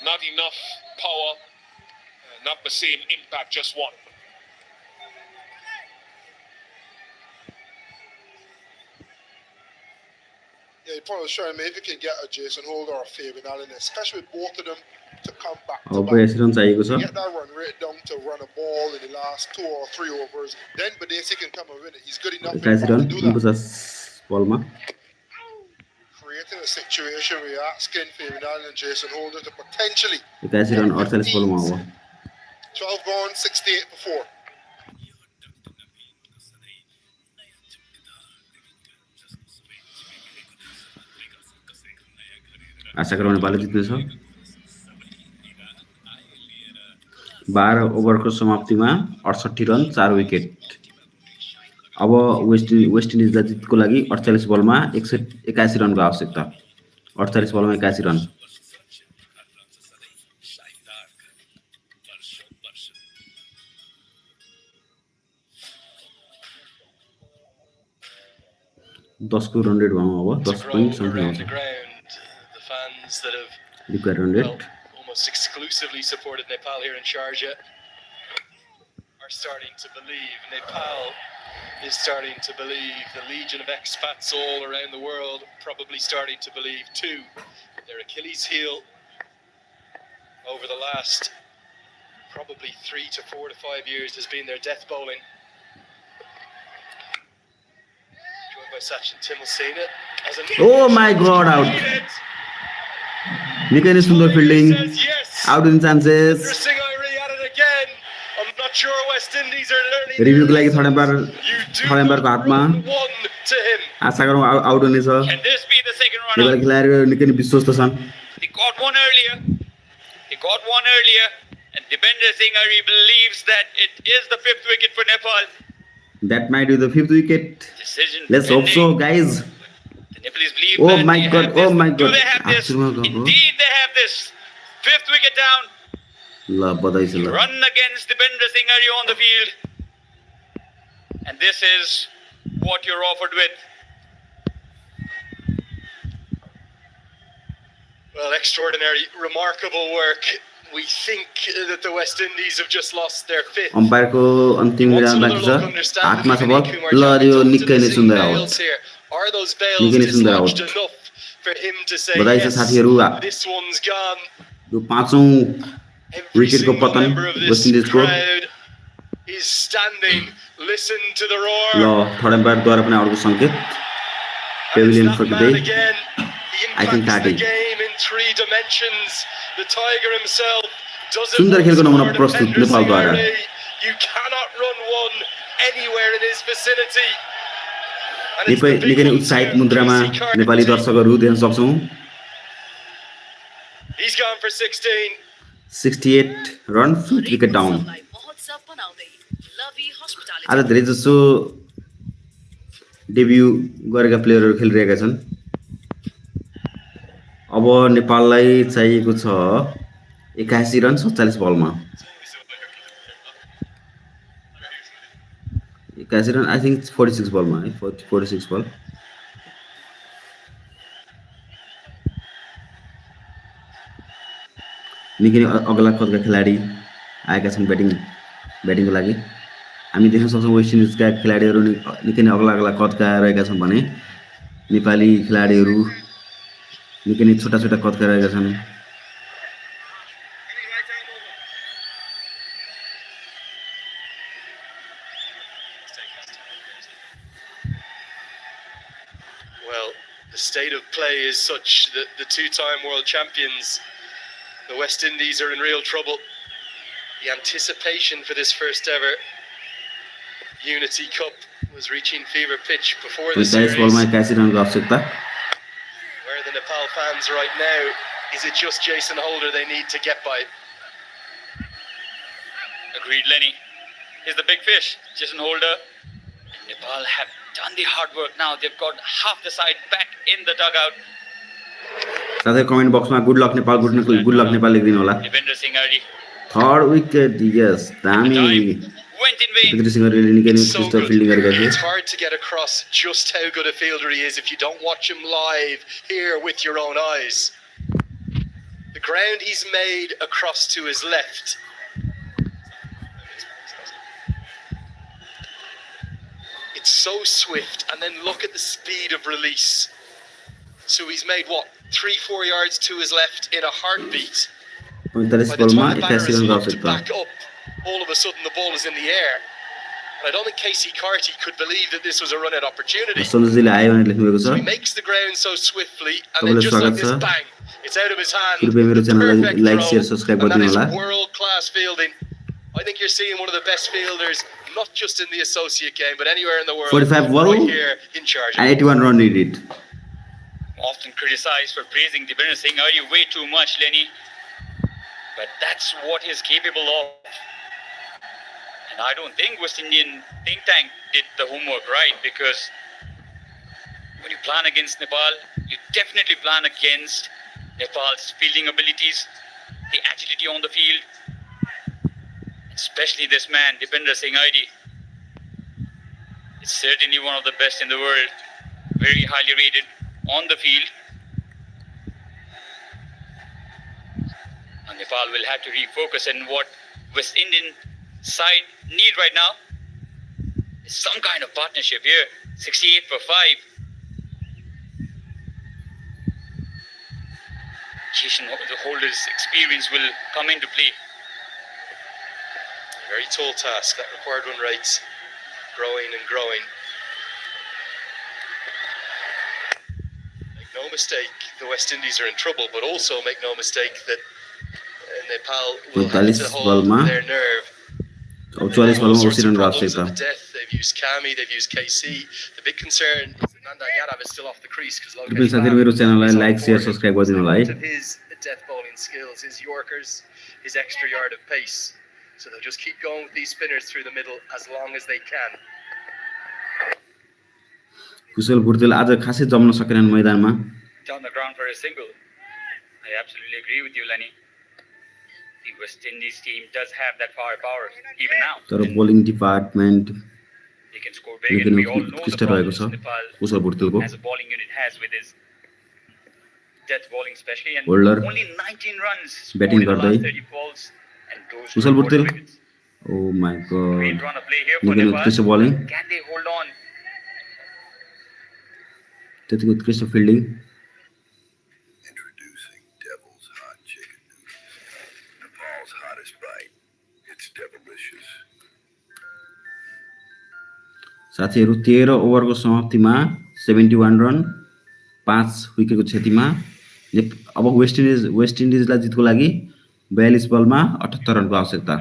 Not enough power. Not the same impact, just one. Yeah, you're probably showing me if you can get a Jason Holt or a Fabian Allen, especially with both of them to come back to अब back. 82 run चाहिएको छ Get that run rate down to run a ball in the last 2 or 3 overs. Then Badesi can come and win it. He's good enough 81 to run do that. 49 बलमा Creating a situation where you're asking Fabian Allen and Jason Holder to potentially 81 run 48 बलमा हो 12 gone, 68 before. आशा गरौँ नेपालले जित्नेछ 12 ओभरको समाप्तिमा 68 run 4 wicket अब waste इन्डिजलाई जितको लागि 48 बलमा 81 रनको आवश्यकता 48 बलमा 81 रन दसको रन रेट भनौँ अब 10 पोइन्ट समथिङ आउँछ required run rate almost exclusively supported Nepal here in Sharjah are starting to believe. Nepal is starting to believe. The legion of expats all around the world probably starting to believe too. Their Achilles heel over the last probably 3 to 4 to 5 years has been their death bowling. Joined by Sachin Tendulkar as a Oh my God, out. निकै नै सुन्दर fielding out in chances रिभ्यूको लागि third एम्पायरको हातमा आशा गरौँ out हुनेछ नेपाली खेलाडीहरू निकै नै विश्वस्त छन् That might be the 5th wicket. Let's hope so, guys. Nepalese believe Oh that my God, they oh have my this. God. Do they have this? Indeed, they have this. 5th wicket down. ल बधाई छ ल Run against Dipendra Singh Ari on the field. And this is what you're offered with. Well, extraordinary, remarkable work. We think that the West Indies have just lost their 5th. अम्पायरको अन्तिम विराम बाँकी छ हातमा छ बल ल यो निकै नै सुन्दर आउट Are those निकै bails नै सुन्दर dislodged out enough for him to say बधाई छ yes, साथीहरू this one's gone? यो पाँचौं Every विकेटको single पतन member of वेस्ट this इन्डिजको crowd is standing. Listen to the roar. ल थर्ड एम्पायरद्वारा पनि आउटको सङ्केत And it's पेभिलियन that फर्किँदै man again. He I think impacts the 30. game in 3 dimensions. The Tiger himself does it सुन्दर once खेलको नमुना more. प्रस्तुत Dipendra Singh नेपालद्वारा Ari, you cannot run one anywhere in his vicinity. And it's the big निकै नै one उत्साहित too, मुद्रामा Chrissy Carter Nepali too. दर्शकहरू देख्न सक्छौँ He's gone for 16. 68 run 5 wicket down आज धेरै जसो डेब्यू गरेका प्लेयरहरू खेलिरहेका छन् अब नेपाललाई चाहिएको छ 81 रन 47 बलमा 81 रन आई थिंक 46 बलमा है 46 बल निकै नै अग्ला कदका खेलाडी आएका छन् ब्याटिङको लागि हामी देख्न सक्छौँ वेस्ट इन्डिजका खेलाडीहरू निकै नै अग्ला कदका रहेका छन् भने नेपाली खेलाडीहरू निकै नै छोटा कदका रहेका छन् Well, the state of play is such that the two-time world champions, the West Indies, are in real trouble. The anticipation for this first ever Unity Cup was reaching fever pitch before the 45 series. बलमा 81 रनको आवश्यकता Where are the Nepal fans right now? Is it just Jason Holder they need to get by? Agreed, Lenny. Here's the big fish, Jason Holder. Nepal have done the hard work now. They've got half the side back in the dugout. साथै comment बक्समा good luck Nepal लेखिदिनु होला Dipendra Singh Ari third wicket यस दामी went in vain. Dipendra Singh हरिले निकै नै उत्कृष्ट फिल्डिङ गरेका थिए It's hard to get across just how good a fielder he is if you don't watch him live here with your own eyes. The ground he's made across to his left. It's so swift, and then look at the speed of release. So he's made what, 3-4 yards to his left in a heartbeat. 45 By the बलमा time the batter 81 is रनको looked to आवश्यकता back up, all of a sudden the ball is in the air. And I don't think Casey Carty could believe that this was a run-out opportunity. सन्तोषजीले आयो भनेर लेख्नुभएको छ So he makes the ground so swiftly, and then तपाईँलाई just like स्वागत this, छ bang, it's out of his hand. कृपया मेरो The च्यानललाई perfect like throw, share subscribe and that गरिदिनु is होला world-class fielding. I think you're seeing one of the best fielders, not just in the associate game, but anywhere in the world. 45 ball right here in charge. and 81 run needed. Often criticized for praising Dipender Singh Arya way too much, Lenny. But that's what he's capable of. And I don't think West Indian think tank did the homework right, because when you plan against Nepal, you definitely plan against Nepal's fielding abilities, the agility on the field, especially this man, Dipender Singh Arya. It's certainly one of the best in the world, very highly rated on the field. And Nepal will have to refocus, and what West Indian side need right now is some kind of partnership here. 68 for 5. Jason Holder's experience will come into play. Very tall task. That required run rate's growing and growing. Make no mistake, the West Indies are in trouble, but also make no mistake that Nepal will have to hold their nerve. अब 44 बलमा उसी run रास्ते था. They've used Kami, they've used KC. The big concern is that Nandan Yadav is still off the crease because कृपया साथीहरु मेरो च्यानललाई like share subscribe गरिदिनु होला है. his death bowling skills, his yorkers, his extra yard of pace. So they'll just keep going with these spinners through the middle as long as they can. कुशल भुर्तेल आज खासै जम्न सकेनन् मैदानमा. Down the ground for a single. I absolutely agree with you, Lenny. The West Indies team does have that firepower even now. तर bowling department They can score big, and we all know the उत्कृष्ट रहेको problems छ Nepal Kusal भुर्तेलको. as a bowling unit has with his death bowling especially, and Holder only 19 runs batting scored in the गर्दै. last 30 balls, and those Kusal were Bhurtel. important wickets. Oh my god. Great run of play here for निकै Nepal. उत्कृष्ट bowling. Can they hold on? त्यतिको उत्कृष्ट fielding. Introducing Devil's Hot Chicken Noodles. Nepal's hottest bite. It's devilicious. साथीहरु 13 ओभरको समाप्तिमा 71 run 5 विकेटको क्षतिमा अब waste इन्डिजलाई जितको लागि 42 बलमा 78 रनको आवश्यकता.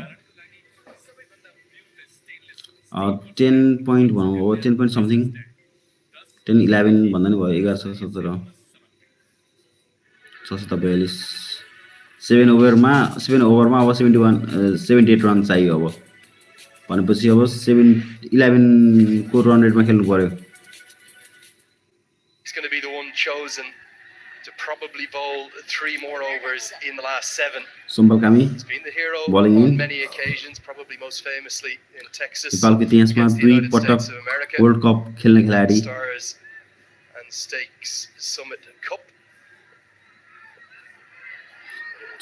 10 point भनौँ हो 10 point समथिङ 10 11 भन्दा नि भयो 11 17 642 7 ओभरमा अब 78 रन चाहियो. अब भनेपछि अब 11 को रन रेटमा खेल्नु पर्यो. He's going to be the one chosen to probably bowl 3 more overs in the last 7. सम्बल कामी He's been the hero bowling on in. many occasions, probably most famously in Texas. नेपालको इतिहासमा against the 2 United पटक States of America. World cup खेल्ने खेलाडी. Stars and Stakes Summit Cup.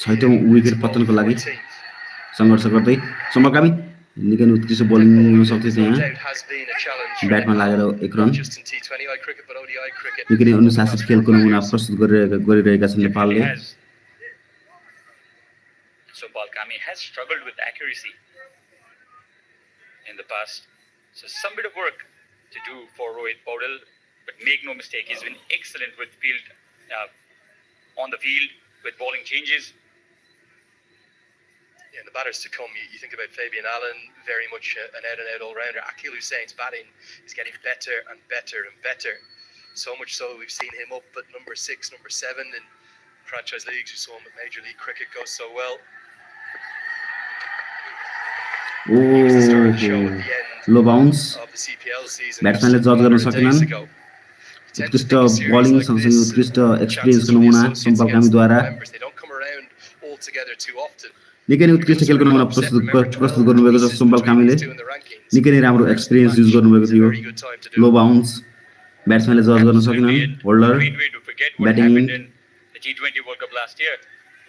छैटौं विकेट पतनको लागि संघर्ष गर्दै सम्बल कामी निकै नै उत्कृष्ट बोलिङ हुन सक्थ्यो त्यहाँ. ब्याटमा लागेर 1 रन. निकै नै अनुशासित खेलको नमुना प्रस्तुत गरिरहेका छन् नेपालले. Sumbal Kami has struggled with accuracy in the past. So some bit of work to do for Rohit Paudel, but make no mistake, he's been excellent with field, on the field, with bowling changes. Yeah, the batters to come, you think about Fabian Allen, very much an out-and-out all-rounder. Akil Hussein's batting is getting better and better and better. So much so, we've seen him up at number 6, number 7 in franchise leagues. We saw him at Major League Cricket go so well. Low bounce. ब्याट्सम्यानले जज गर्न सकेनन्. उत्कृष्ट bowling सँगसँगै उत्कृष्ट एक्सपिरियन्सको नमुना सम्बल कामीद्वारा निकै नै उत्कृष्ट खेलको नमुना प्रस्तुत गर्नुभएको छ. सम्बल कामीले निकै नै राम्रो एक्सपिरियन्स युज गर्नुभएको थियो. लो बाउन्स ब्याट्सम्यानले जज गर्न सकेनन्. Holder batting in. The T20 World Cup last year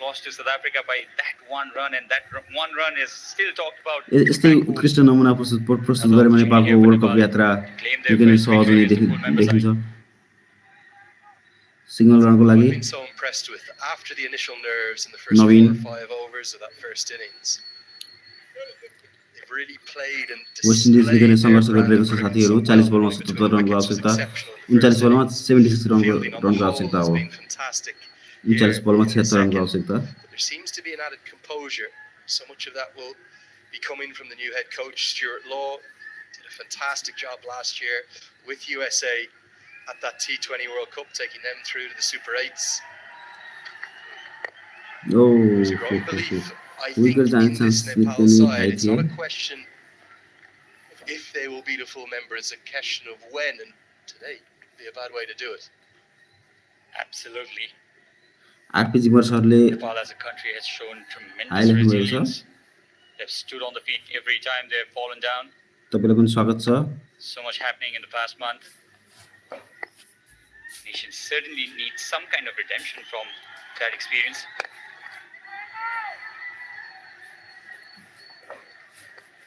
lost to South Africa by that one run, and that one run is still talked about. यस्तै उत्कृष्ट नमुना प्रस्तुत गरेमा नेपालको वर्ल्ड कप यात्रा निकै नै सहज हुने देखिन्छ. सिग्नल रनको लागि नवीन. वेस्ट इन्डिज निकै नै सङ्घर्ष गरिरहेको छ साथीहरू. 40 बलमा 77 रनको आवश्यकता. 39 बलमा 76 रनको आवश्यकता हो. 39 बलमा 76 रनको आवश्यकता. There seems to be an added composure. So much of that will be coming from the new head coach, Stuart Law. Did a fantastic job last year with USA at that T20 World Cup, taking them through to the Super 8s. There's a growing belief, I think, in this Nepal side. It's not a question of if they will be the full member, it's a question of when, and today would be a bad way to do it. Absolutely. RPG वर्षहरूले Nepal as a country has shown tremendous resilience. They've stood on the feet every time they've fallen down. तपाईलाई पनि स्वागत छ So much happening in the past month. Nation certainly needs some kind of redemption from that experience.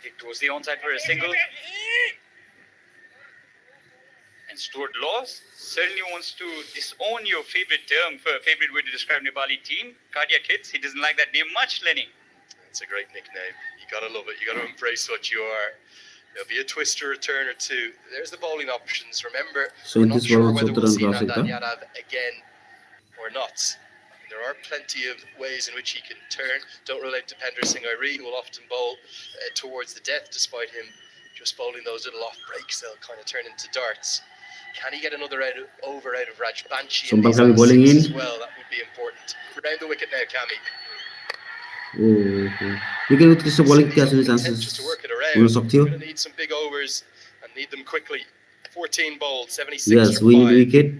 It was the onside for a single. And Stuart Law certainly wants to disown your favorite term for a favorite way to describe Nepali team, cardiac hits. He doesn't like that name much, Lenny. It's a great nickname. You gotta love it. You gotta embrace what you are. There'll be a twister, a turn or two. There's the bowling options. Remember, we're not sure whether we'll see Nandan Yadav again or not. There are plenty of ways in which he can turn. Don't rule out Dipender Singh Airi, who will often bowl towards the death, despite him just bowling those little off breaks. They'll kind of turn into darts. Can he get another over out of Raj Banshi in these bowling in as well? That would be important. Round the wicket now, Kami. निकै उत्कृष्ट bowling त्यहाँ चाहिँ chances हुन सक्थ्यो We're going to need some big overs and need them quickly. 14 bowled, 76 yes for we need 5. wicket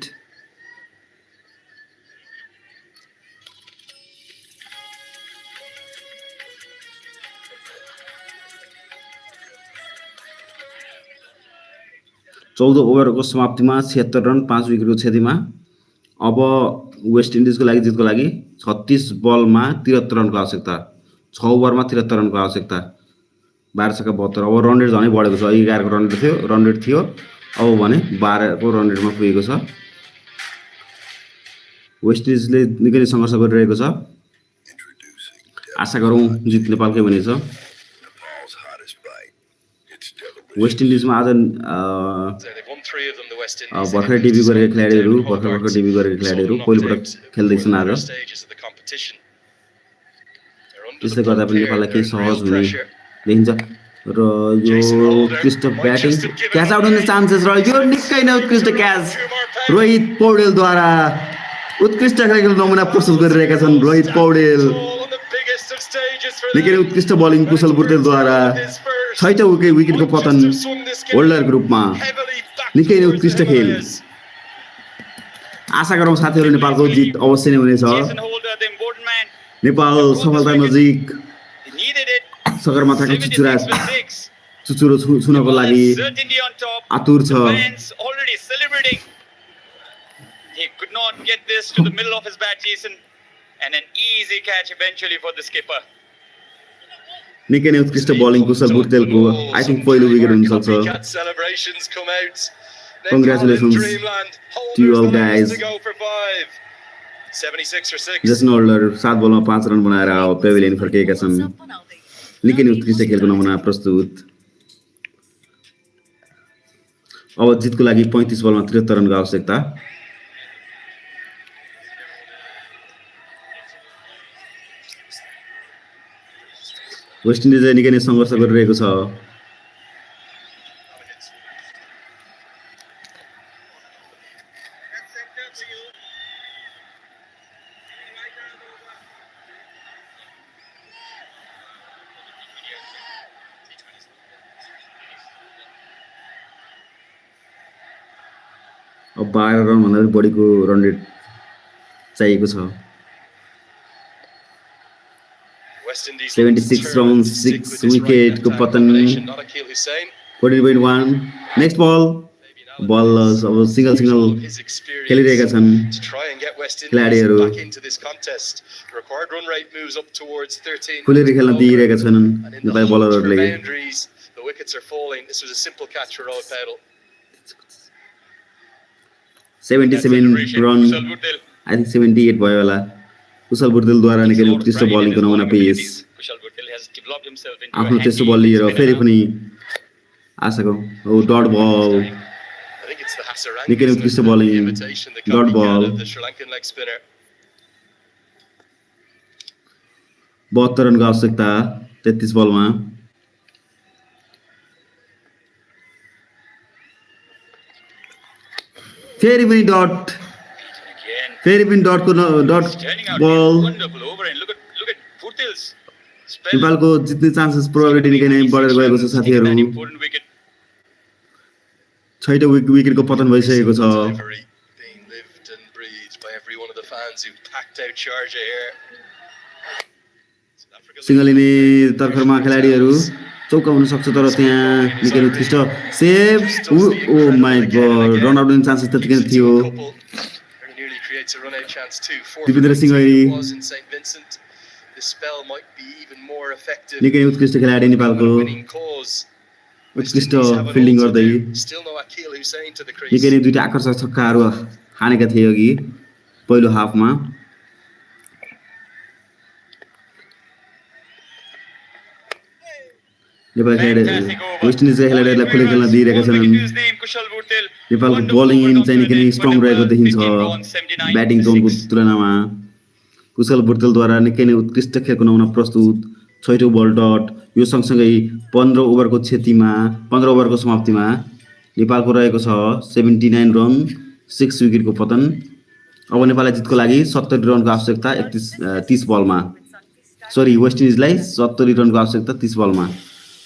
चौध ओभरको समाप्तिमा 76 run 5 विकेटको क्षतिमा अब waste इन्डिजको लागि जितको लागि 36 बलमा 73 रनको आवश्यकता 6 ओभरमा 73 रनको आवश्यकता 12 छक्का 72 अब रन रेट झनै बढेको छ 11 को रन रेट थियो अब भने 12 को रन रेटमा पुगेको छ वेस्ट इन्डिजले निकै नै संघर्ष गरिरहेको छ आशा गरौँ जित नेपालकै हुनेछ वेस्ट इन्डिजमा आज भर्खर डेब्यू गरेका खेलाडीहरू भर्खर डेब्यू गरेका खेलाडीहरू पहिलोपटक खेल्दैछन् आज त्यसले गर्दा पनि नेपाललाई केही सहज हुने देखिन्छ र यो उत्कृष्ट ब्याटिङ क्याच आउट हुने चान्सेस र यो निकै नै उत्कृष्ट क्याच रोहित पौडेलद्वारा उत्कृष्ट खेलको नमुना प्रस्तुत गरिरहेका छन् रोहित पौडेल निकै नै उत्कृष्ट बलिङ कुशल बुर्तेलद्वारा 6औं विकेटको पतन होल्डरको रूपमा निकै नै उत्कृष्ट खेल आशा गरौँ साथीहरू नेपालको जित अवश्य नै हुनेछ नेपाल सफलता नजिक सगरमाथाको चुचुरो छुनको लागि आतुर छ He could not get this to the middle of his bat, Jason, and an easy catch eventually for the skipper. निकै नै उत्कृष्ट बलिङ कुशल बुर्तेलको आई थिंक पहिलो विकेट हुन सक्छ Congratulations to you all guys. Jason holder 7 बलमा 5 run बनाएर pavilion फर्केका छन् निकै नै उत्कृष्ट खेलको नमुना प्रस्तुत अब जितको लागि 35 बलमा 73 रनको आवश्यकता वेस्ट इन्डिजले निकै नै संघर्ष गरिरहेको छ अब 12 रन भन्दा बढीको रन रेट चाहिएको छ 76 runs 6 wicket को पतन 14.1 next ball अब सिंगल खेलिरहेका छन् खेलाडीहरू खुलेर खेल्न दिइरहेका छन् नेपाली बलरहरूले 77 रन आई थिंक 78 भयो होला कुशल बुर्तेलद्वारा निकै उत्कृष्ट बलिङको नमुना पेश आफ्नो तेस्रो बल लिएर फेरि पनि आशाको डट बल निकै उत्कृष्ट बलिङ डट बल 72 रनको आवश्यकता 33 बलमा फेरि पनि डट Again, फेरि पनि डटको डट it's turning out to be a बल wonderful over, and look at Purtil's spell. नेपालको जित्ने चान्सेस प्रोबेबिलिटी निकै नै बढेर गएको छ Taken साथीहरू that important wicket. 6औं विकेटको पतन भइसकेको छ Delivery being lived and breathed by every one of the fans who packed out Sharjah here. South Africa single लिने तर्खरमा खेलाडीहरू चौका हुन सक्छ तर त्यहाँ निकै नै उत्कृष्ट सेभ ओ माई गॉड रन आउट हुने चान्सेस त्यतिकै नै थियो Very nearly creates a run out chance too. 4 Dipendra for Singh 19 अहिले it was in St Vincent. This spell might be even more effective. निकै नै उत्कृष्ट खेलाडी नेपालको Winning cause. उत्कृष्ट फिल्डिङ गर्दै Still no Akil Hussein to the निकै नै crease. दुईटा आकर्षक छक्काहरू हानेका थिए अघि पहिलो हाफमा नेपाल खेलाडी वेस्ट इन्डिजका खेलाडीहरूलाई खुले खेल्न दिइरहेका छन् नेपालको बलिङ चाहिँ निकै नै स्ट्रङ रहेको देखिन्छ ब्याटिङ जोनको तुलनामा कुशल बुर्तेलद्वारा निकै नै उत्कृष्ट खेलको नमुना प्रस्तुत 6औं बल डट यो सँगसँगै 15 ओभरको क्षतिमा 15 ओभरको समाप्तिमा नेपालको रहेको छ 79 रन 6 विकेटको पतन अब नेपाललाई जितको लागि 70 रनको आवश्यकता 30 बलमा सरी वेस्ट इन्डिजलाई 70 रनको आवश्यकता 30 बलमा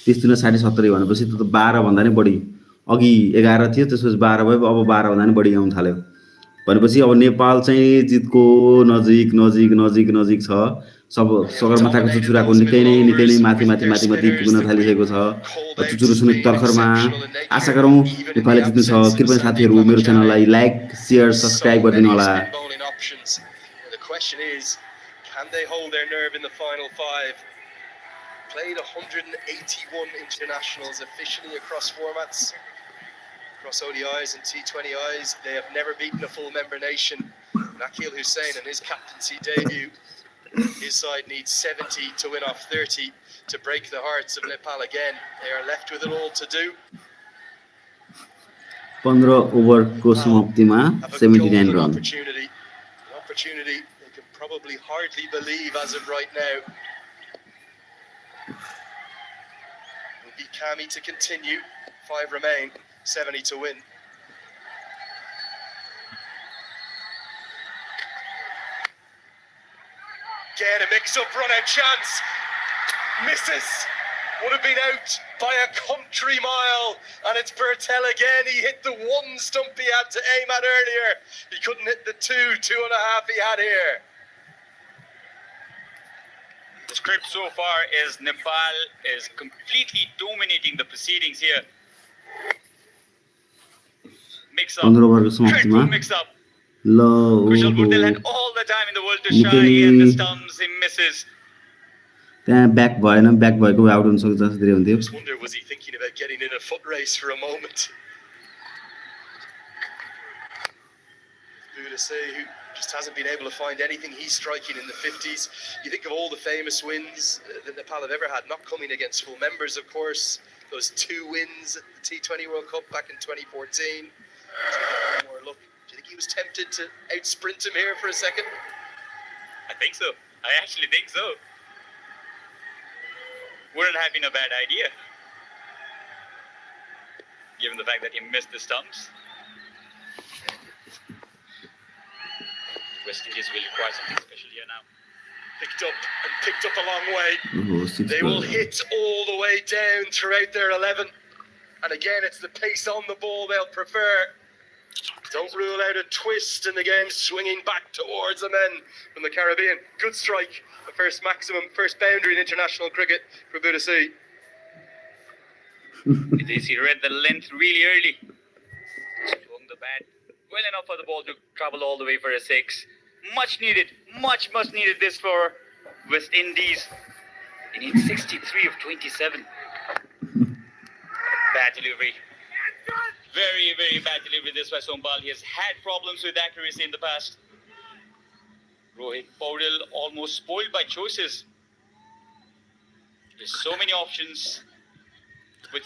30 × 70 भनेपछि त 12 भन्दा नि बढी अघि 11 थियो त्यसपछि 12 भयो अब 12 भन्दा नि बढी आउन थाल्यो भनेपछि अब नेपाल चाहिँ जितको नजिक नजिक नजिक नजिक छ सब सगरमाथाको चुचुराको निकै नै माथि पुग्न थालिसकेको छ चुचुरो सुने तर्खरमा आशा गरौँ नेपालले जित्नु छ कृपया साथीहरू मेरो च्यानललाई लाइक शेयर सब्स्क्राइब गरिदिनु होला The question is, can they hold their nerve in the final 5? Played 181 internationals officially across formats, across ODIs and T20Is. They have never beaten a full member nation. Akil Hussein in his captaincy debut, his side needs 70 to win off 30 to break the hearts of Nepal again. They are left with it all to do. 15 ओभरको समाप्तिमा 79 run An opportunity they can probably hardly believe as of right now. Will be Kami to continue. 5 remain, 70 to win. Again, a mix-up run-out chance. Misses. Would have been out by a country mile. And it's Bertel again. He hit the one stump he had to aim at earlier. He couldn't hit the 2.5 he had here. The script so far is Nepal is completely dominating the proceedings here. Mix up. 15 ओभरको समाप्तिमा Dreadful mix up. ल Kushal Burdell had all the time in the world to shine. He hit the stumps, he misses. त्यहाँ back भएन back भएको out हुन सक्छ जस्तो धेरै हुन्थ्यो Just wonder, was he thinking about getting in a foot race for a moment? Who to say who just hasn't been able to find anything he's striking in the 50s. You think of all the famous wins that Nepal have ever had, not coming against full members, of course. Those 2 wins at the T20 World Cup back in 2014. More luck. Do you think he was tempted to out-sprint him here for a second? I think so. I actually think so. Wouldn't have been a bad idea, given the fact that he missed the stumps. West Indies will require something special here now. Picked up a long way. ओहो 6 They will hit all the way down throughout their 11. And again, it's the pace on the ball they'll prefer. Don't rule out a twist, and again, swinging back towards the men from the Caribbean. Good strike. The first boundary in international cricket for Budasi. He read the length really early. Swung the bat well enough for the ball to travel all the way for a 6. Much needed this for West Indies. They need 63 of 27. Bad delivery. Very, very bad delivery this by Sombal. He has had problems with accuracy in the past. Rohit Paudel almost spoiled by choices. There's so many options. With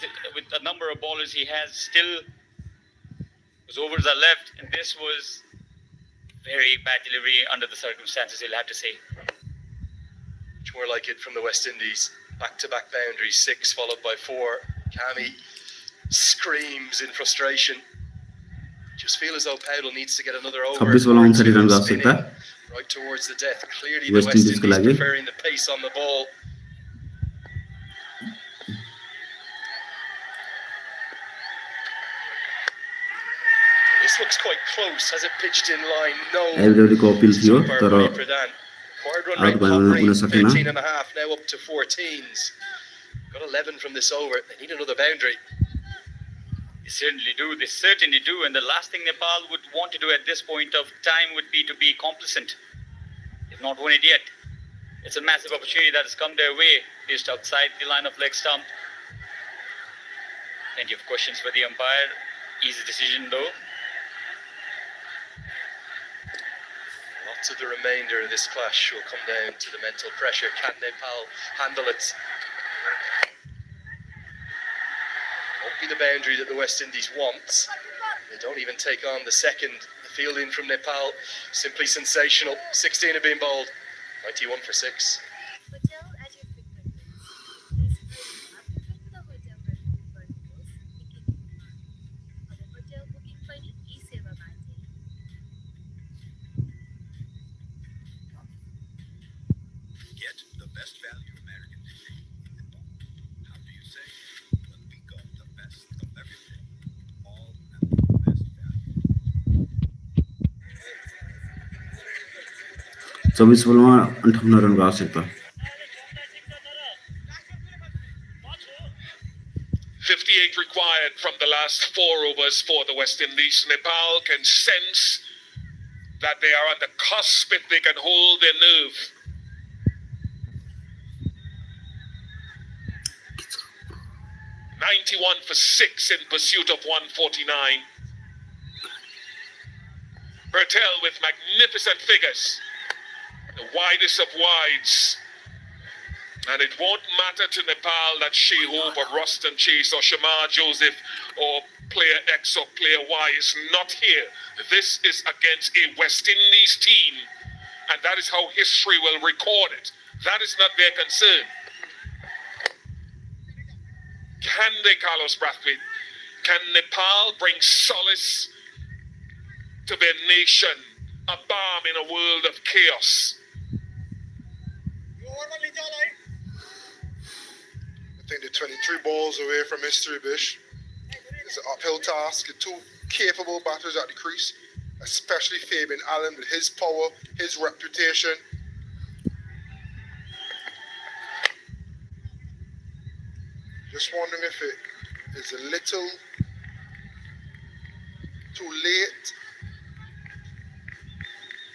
a number of bowlers he has, still his overs are left, and this was very bad delivery under the circumstances, you'll have to say. Much more like it from the West Indies. Back-to-back boundaries, 6 followed by 4. Kami screams in frustration. Just feel as though Powell needs to get another over 26 or बलमा two 59 रनको and आवश्यकता spinning right towards the death. Clearly the West West Indies को Indies लागि preferring the pace on the ball. This looks quite close. Has it pitched in line? No. LBW को appeal थियो Umpire तर Bri Pradhan. Forward run out rate भयो हुन hovering सकेन 13 and a half, now up to 14s. Got 11 from this over. They need another boundary. They certainly do. And the last thing Nepal would want to do at this point of time would be to be complacent. They've not won it yet. It's a massive opportunity that has come their way, just outside the line of leg stump. Plenty of questions for the umpire. Easy decision though. Lots of the remainder of this clash will come down to the mental pressure. Can Nepal handle it? Won't be the boundary that the West Indies wants. They don't even take on the second. The fielding from Nepal, simply sensational. 16 have been bowled. 91 for 6. Hotel at your fingertips. This hotel hotel booking पनि यी सेवाबाटै। Get the best value American degree in Nepal. How do you say? Well, we got the best of everything, all at the best value. 24 बलमा 58 रनको आवश्यकता 58 required from the last 4 overs for the West Indies. Nepal can sense that they are on the cusp if they can hold their nerve. 91 for 6 in pursuit of 149. Bertel with magnificent figures. The widest of wides. And it won't matter to Nepal that Shea Hope or Ruston Chase or Shamar Joseph or player X or player Y is not here. This is against a West Indies team. And that is how history will record it. That is not their concern. Can they, Carlos Brathwaite? Can Nepal bring solace to their nation? A balm in a world of chaos. I think they're 23 balls away from history, Bish. It's an uphill task. Two capable batters at the crease, especially Fabian Allen with his power, his reputation. Just wondering if it is a little too late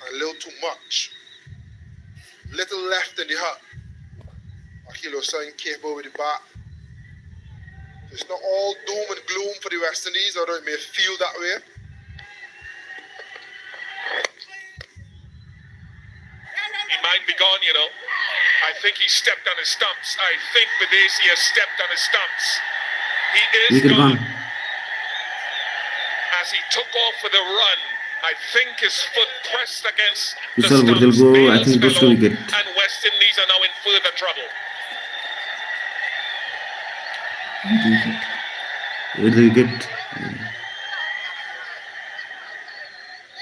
and a little too much. Little left in the hut. Akilo Sain capable with the bat. It's not all doom and gloom for the West Indies, although it may feel that way. He might be gone, you know. I think he stepped on his stumps. I think Videsi has stepped on his stumps. He is wicket gone. gone As he took off for the run, I think his foot pressed against the Vishal stumps. Bhartelko, I Bales think fell दोस्रो off, wicket. and West Indies are now in further trouble. Hit the wicket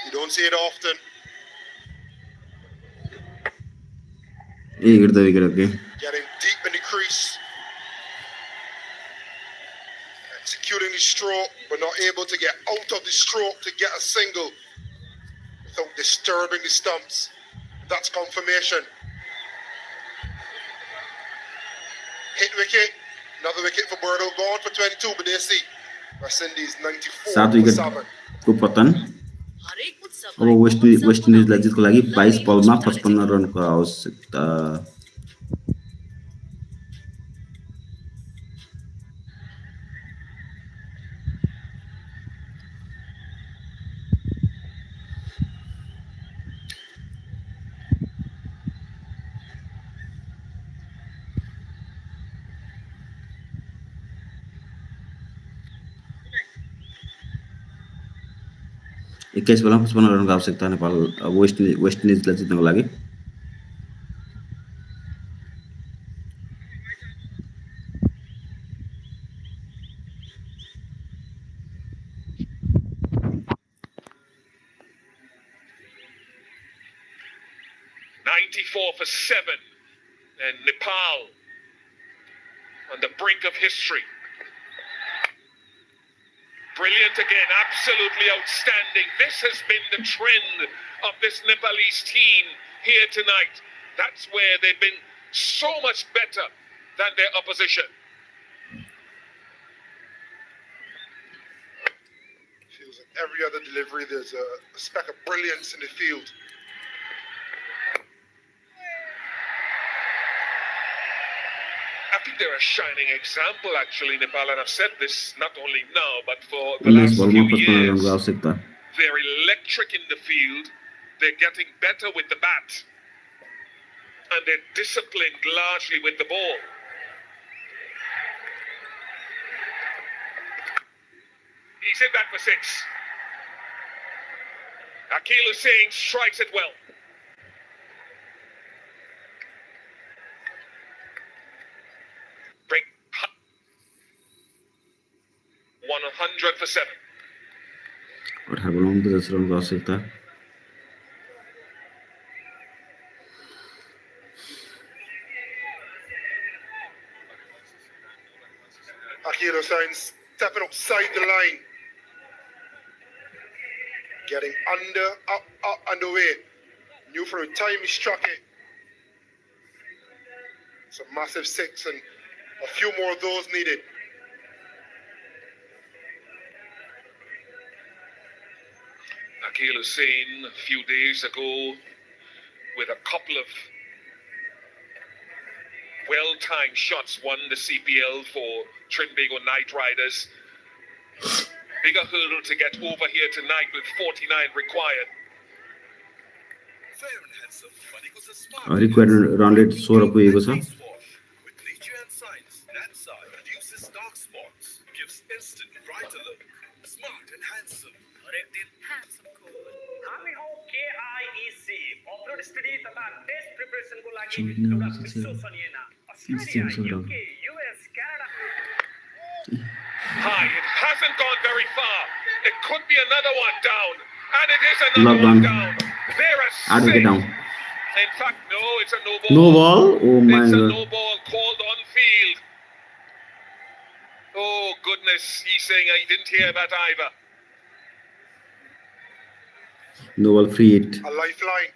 You don't see it often. hit the wicket okay Getting deep in the crease. Executing the stroke, but not able to get out of the stroke to get a single without disturbing the stumps. That's confirmation. Hit wicket. Another wicket for Birdo. Gone for 22, but they see West Indies 94 7 for wicket 7. को पतन अब waste इन्डिजलाई जितको लागि 22 बलमा 55 रनको आवश्यकता एक्काइस बलमा 55 रनको आवश्यकता Nepal waste इन्डिजलाई जित्नको लागि 24 for 7. And Nepal on the brink of history. Brilliant again, absolutely outstanding. This has been the trend of this Nepalese team here tonight. That's where they've been so much better than their opposition. Feels like every other delivery, there's a speck of brilliance in the field. I think they're a shining example, actually, Nepal, and I've said this not only now, but for the last few years. They're electric in the field, they're getting better with the bat, and they're disciplined largely with the ball. He's hit that for 6. Akil Hussain strikes it well. Break 100 for 7. और है बोलूँ तो 10 run का आवश्यकता है. Akil Hussain stepping upside the line. Getting under, up and away. Knew for a time he struck it. It's a massive 6 and a few more of those needed. Akil Hussain a few days ago with a couple of well-timed shots won the CPL for Trinbago Knight Riders. Bigger hurdle to get over here tonight with 49 required. Fair and handsome, भनेको छ smart. Required run rate 16 पुगेको छ. With nature and science, Nansa reduces dark spots, gives instant brighter look. Smart and handsome. हरेक दिन handsome को. हामी हौ KIEC upload study तथा test प्रिपरेसनको लागि एउटा विश्वसनीय नाम. Australia, UK, US, Canada. High, it hasn't gone very far. It could be another one down, and it is another one down. They're a Get down. In fact, no, it's a no ball. No ball? Oh my It's a god. no ball called on field. Oh goodness, he's saying he didn't hear that either. No ball, free hit. A lifeline.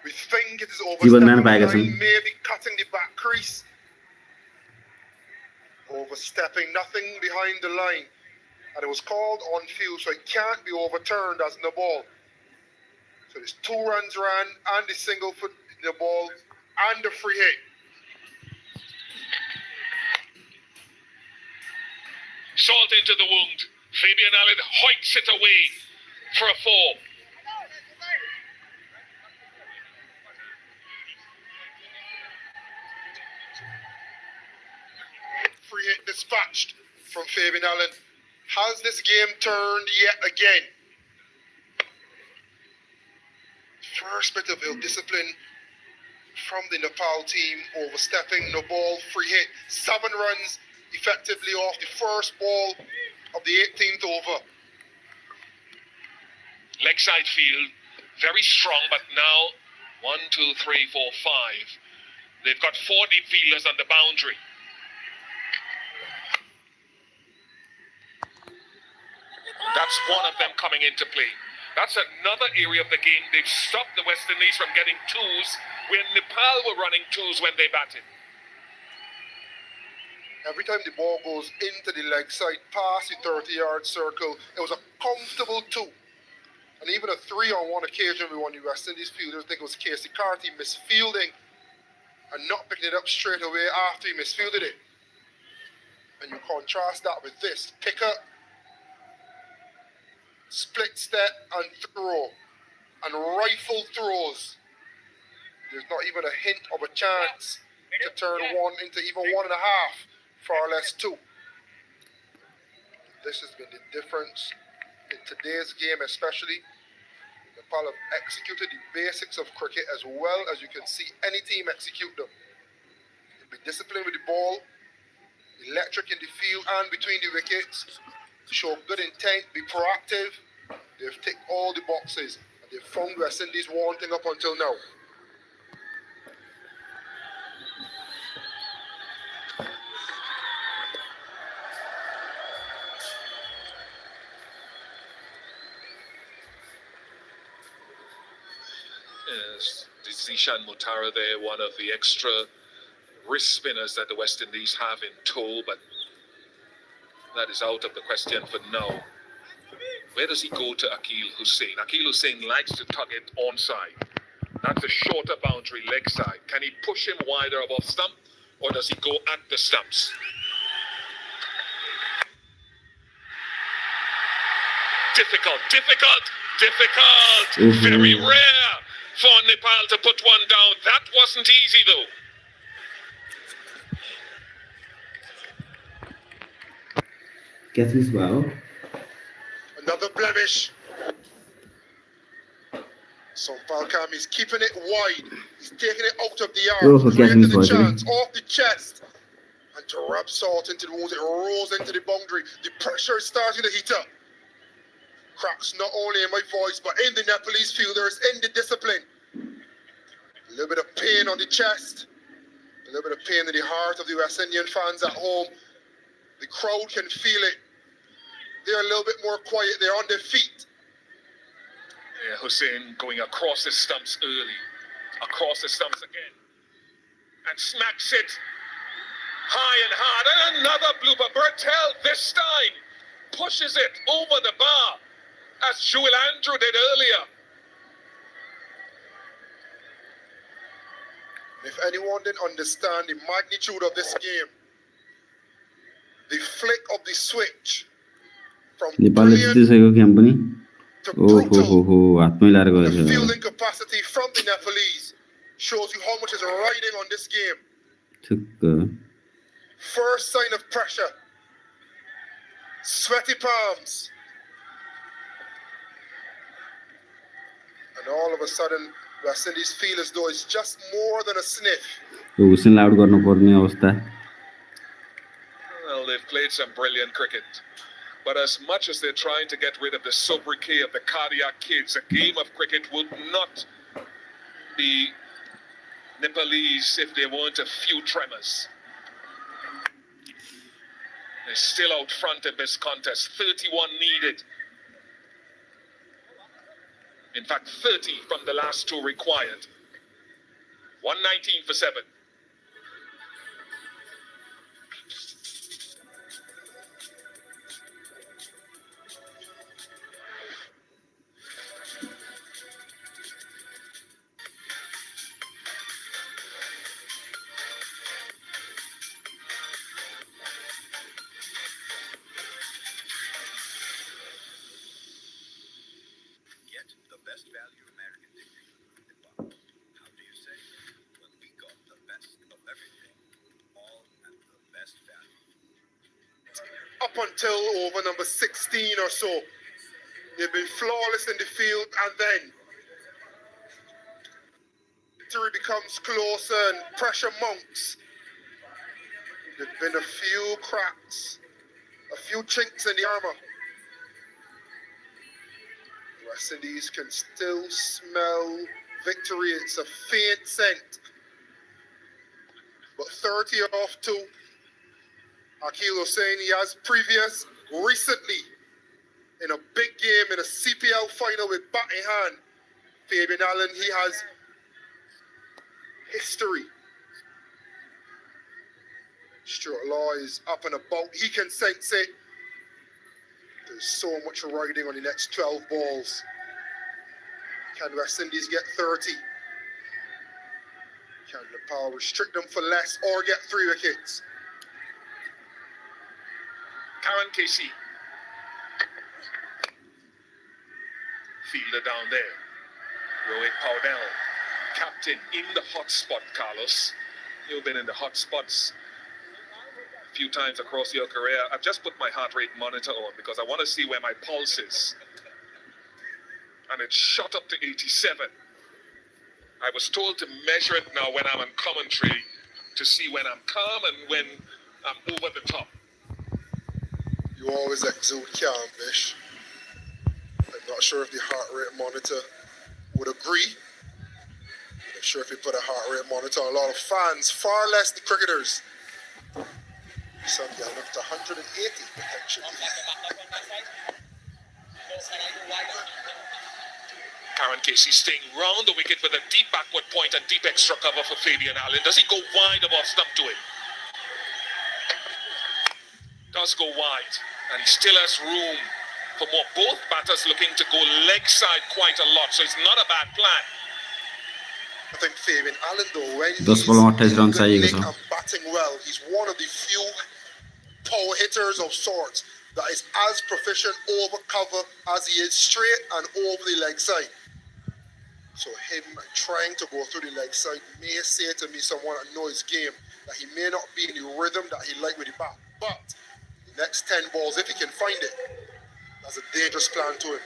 We think it is Even overstepping man the back line, maybe cutting the back crease. Overstepping, nothing behind the line. And it was called on field, so it can't be overturned as no ball. So there's 2 runs ran, and the single foot in the ball, and the free hit. Salt into the wound. Fabian Allen hoiks it away for a 4. Free hit dispatched from Fabian Allen. Has this game turned yet again? First bit of ill-discipline from the Nepal team, overstepping, no ball, free hit, 7 runs effectively off the first ball of the 18th over. Leg side field, very strong, but now 1, 2, 3, 4, 5. They've got 4 deep fielders on the boundary. That's one of them coming into play. That's another area of the game. They've stopped the West Indies from getting 2s when Nepal were running 2s when they batted. Every time the ball goes into the leg side, past the 30-yard circle, it was a comfortable 2. And even a 3 on one occasion with one of the West Indies fielders, I think it was Casey Carty, misfielding and not picking it up straight away after he misfielded it. And you contrast that with this. Pick up, split step and throw. And rifle throws. There's not even a hint of a chance to turn 1 into even 1.5, far less 2. This has been the difference in today's game especially. Nepal have executed the basics of cricket as well as you can see any team execute them. Be disciplined with the ball, electric in the field and between the wickets, show good intent, be proactive. They've ticked all the boxes and they've found West Indies wanting up until now. Yes, Zishan Mutara there, one of the extra wrist spinners that the West Indies have in tow, but that is out of the question for now. Where does he go to Akil Hussain? Akil Hussain likes to target onside. That's a shorter boundary leg side. Can he push him wider above stump, or does he go at the stumps? Difficult. Very rare for Nepal to put one down. That wasn't easy though. Catch miss wow. Another blemish. So Falcam is keeping it wide. He's taking it out of the Oh, arm, catch creating miss the wow. chance off the chest. And to rub salt into the wounds, it rolls into the boundary. The pressure is starting to heat up. Cracks not only in my voice, but in the Nepalese fielders, in the discipline. A little bit of pain on the chest. A little bit of pain in the heart of the West Indian fans at home. The crowd can feel it. They're a little bit more quiet. They're on their feet. Yeah, Hussain going across the stumps early. Across the stumps again. And smacks it high and hard. And another blooper. Bertel this time pushes it over the bar, as Jewel Andrew did earlier. If anyone didn't understand the magnitude of this game, the flick of the switch from नेपालले brilliant जितिसकेको game पनि to ओहो brutal, हो हो हातमै लाएर the गएछ fielding capacity from the Nepalese shows you how much is riding on this game. ठुक्क First sign of pressure. Sweaty palms. And all of a sudden, West Indies feel as though it's just more than a sniff. यो हुसेनलाई out गर्नुपर्ने अवस्था Well, they've played some brilliant cricket. But as much as they're trying to get rid of the sobriquet of the cardiac kids, a game of cricket would not be Nepalese if there weren't a few tremors. They're still out front in this contest. 31 needed. In fact, 30 from the last two required. 119 for 7. Get the best value American degree in Nepal. How do you say? Well, we got the best of everything, all at the best value. Up until over number 16 or so, they've been flawless in the field, and then victory becomes closer and pressure mounts. There've been a few cracks, a few chinks in the armor. West Indies can still smell victory. It's a faint scent. But 30 off to Akil Hussain. He has previous recently in a big game in a CPL final with bat in hand. Fabian Allen, he has history. Stuart Law is up and about. He can sense it. There's so much riding on the next 12 balls. Can West Indies get 30? Can Nepal restrict them for less or get 3 wickets? Karen Casey. Fielder down there. Rohit Paudel. Captain in the hot spot, Carlos. You've been in the hot spots a few times across your career. I've just put my heart rate monitor on because I want to see where my pulse is. And it shot up to 87. I was told to measure it now when I'm on commentary to see when I'm calm and when I'm over the top. You always exude calm, Bish. I'm not sure if the heart rate monitor would agree. I'm not sure if you put a heart rate monitor on a lot of fans, far less the cricketers. Some get up to 180 potentially. Karen Casey staying round the wicket with a deep backward point and deep extra cover for Fabian Allen. Does he go wide of off stump to it? Does go wide, and he still has room for more. Both batters looking to go leg side quite a lot, so it's not a bad plan. I think Fabian Allen, though, when he's 10 बलमा 28 run in good चाहिएको nick छ and batting well, he's one of the few power hitters of sorts that is as proficient over cover as he is straight and over the leg side. So him trying to go through the leg side may say to me, someone that knows his game, that he may not be in the rhythm that he like with the bat. But the next 10 balls, if he can find it, that's a dangerous plan to him.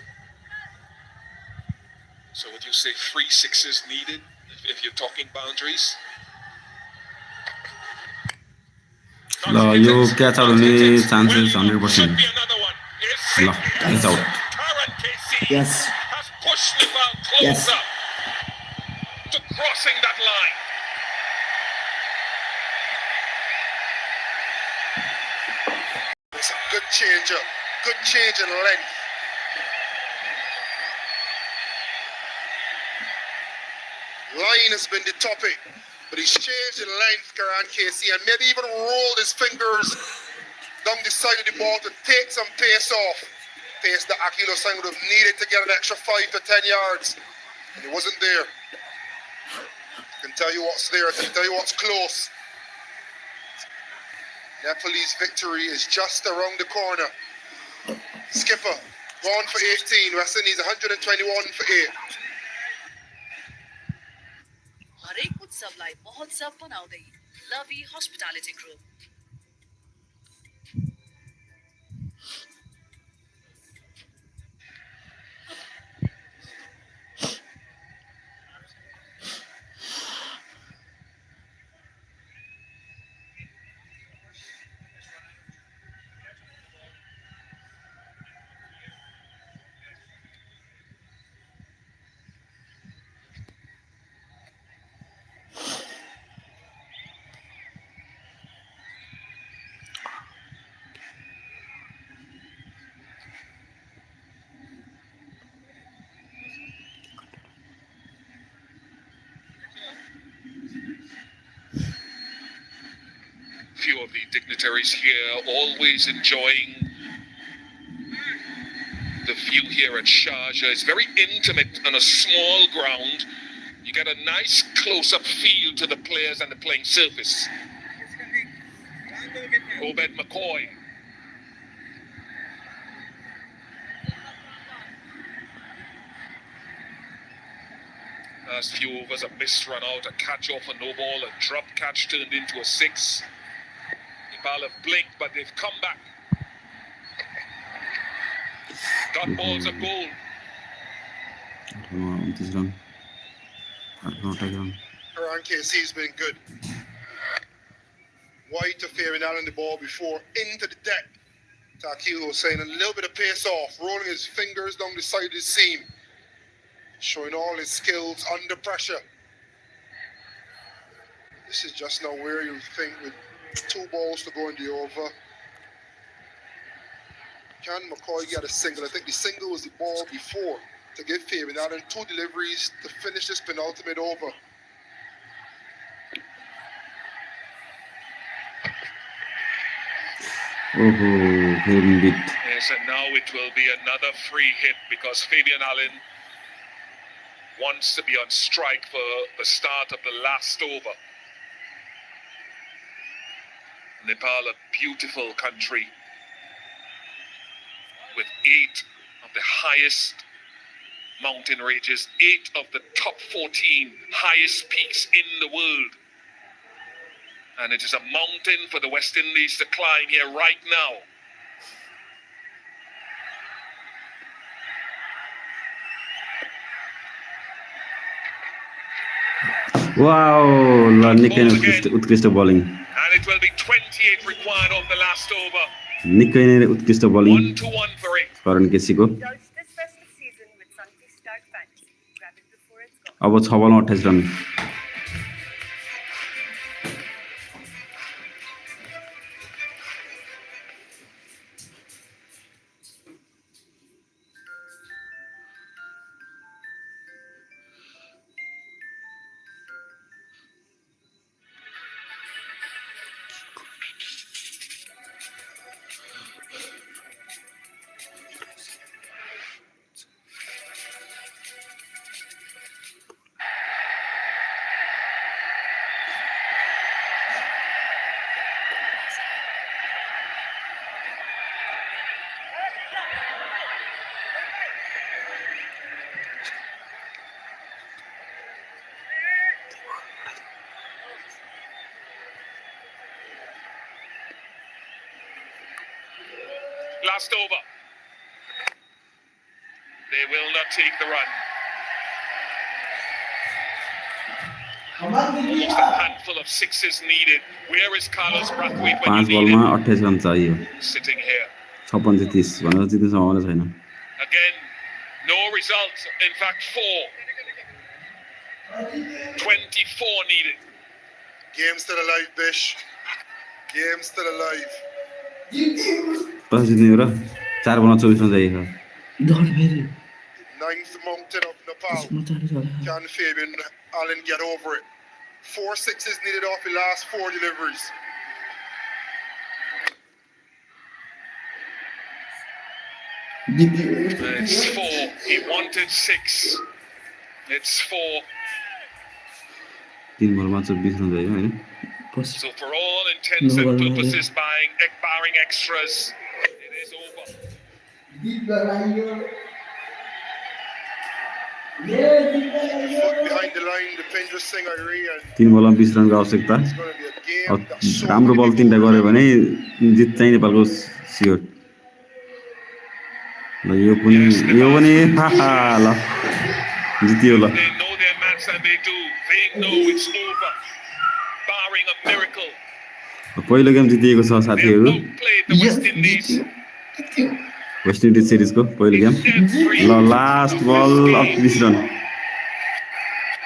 So would you say 3 sixes needed if you're talking boundaries? ल यो catch out हुने chances 100% ल catch out Yes. Has pushed Nepal Yes. closer to crossing that line. It's a good changer, good change in length. Line has been the topic, but he's changed in length, Karan Casey, and maybe even rolled his fingers down the side of the ball to take some pace off. Pace that Akil Hussain would have needed to get an extra 5 to 10 yards, and it wasn't there. I can tell you what's there, I can tell you what's close. Nepalese victory is just around the corner. Skipper, gone for 18. West Indies 121 for 8. हरेक उत्सवलाई महोत्सव बनाउँदै Lovey Hospitality Group Few of the dignitaries here always enjoying the view here at Sharjah. It's very intimate on a small ground. You get a nice close-up feel to the players and the playing surface. Obed McCoy. Last few overs, a missed run out, a catch off a no ball, a drop catch turned into a 6. Nepal have blinked, but they've come back. Dot balls of goal. 29 run 28 run Karan KC's been good. Wide to Fabian Allen the ball before, into the deck. Akil Hussain, a little bit of pace off, rolling his fingers down the side of the seam. Showing all his skills under pressure. This is just now where you think with 2 balls to go in the over. Can McCoy get a single? I think the single was the ball before to give Fabian Allen 2 deliveries to finish this penultimate over. ओहो फेरि bit Yes, and now it will be another free hit because Fabian Allen wants to be on strike for the start of the last over. Nepal, a beautiful country with 8 of the highest mountain ranges, 8 of the top 14 highest peaks in the world. And it is a mountain for the West Indies to climb here right now. Wow ल निकै नै उत्कृष्ट bowling And it will be 28 required of the last over. निकै नै उत्कृष्ट bowling 1-1 for it. Karan केसीको Judge this festive season with Sunday Start Fantasy. Grab it before it's gone. अब 6 बलमा 28 run passed over. They will not take the run. Almost a handful of sixes needed. Where is Carlos Brathwaite when 5 you बलमा need 28 run चाहियो him? Sitting here. 56 30 भनेर जित्ने सम्भावना छैन Again, no result. In fact, 4. 24 needed. Game's still alive, Bish. Game's still alive. टस जित्ने हो र 4 बलमा 24 रन चाहिएको Ninth mountain of Nepal. Can Fabian Allen get over it? 4 sixes needed off the last 4 deliveries. It's 4. He wanted 6. It's 4. 3 बलमा 24 run चाहियो हैन So for all intents and purposes, barring extras, it is over. Foot behind the line, the Pendra Singh Irene, and 3 बलमा 20 रनको आवश्यकता it's going to be a game that's so राम्रो बल many 3टा goals. गरे भने जित चाहिँ नेपालको स्योर ल यो पनि ल जित्यो ल They know their match and they do. They know it's over. Barring a miracle, पहिलो गेम जितिएको छ they have साथीहरु outplayed the West Indies. West Indies सिरिजको पहिलो गेम ल last ball 20 run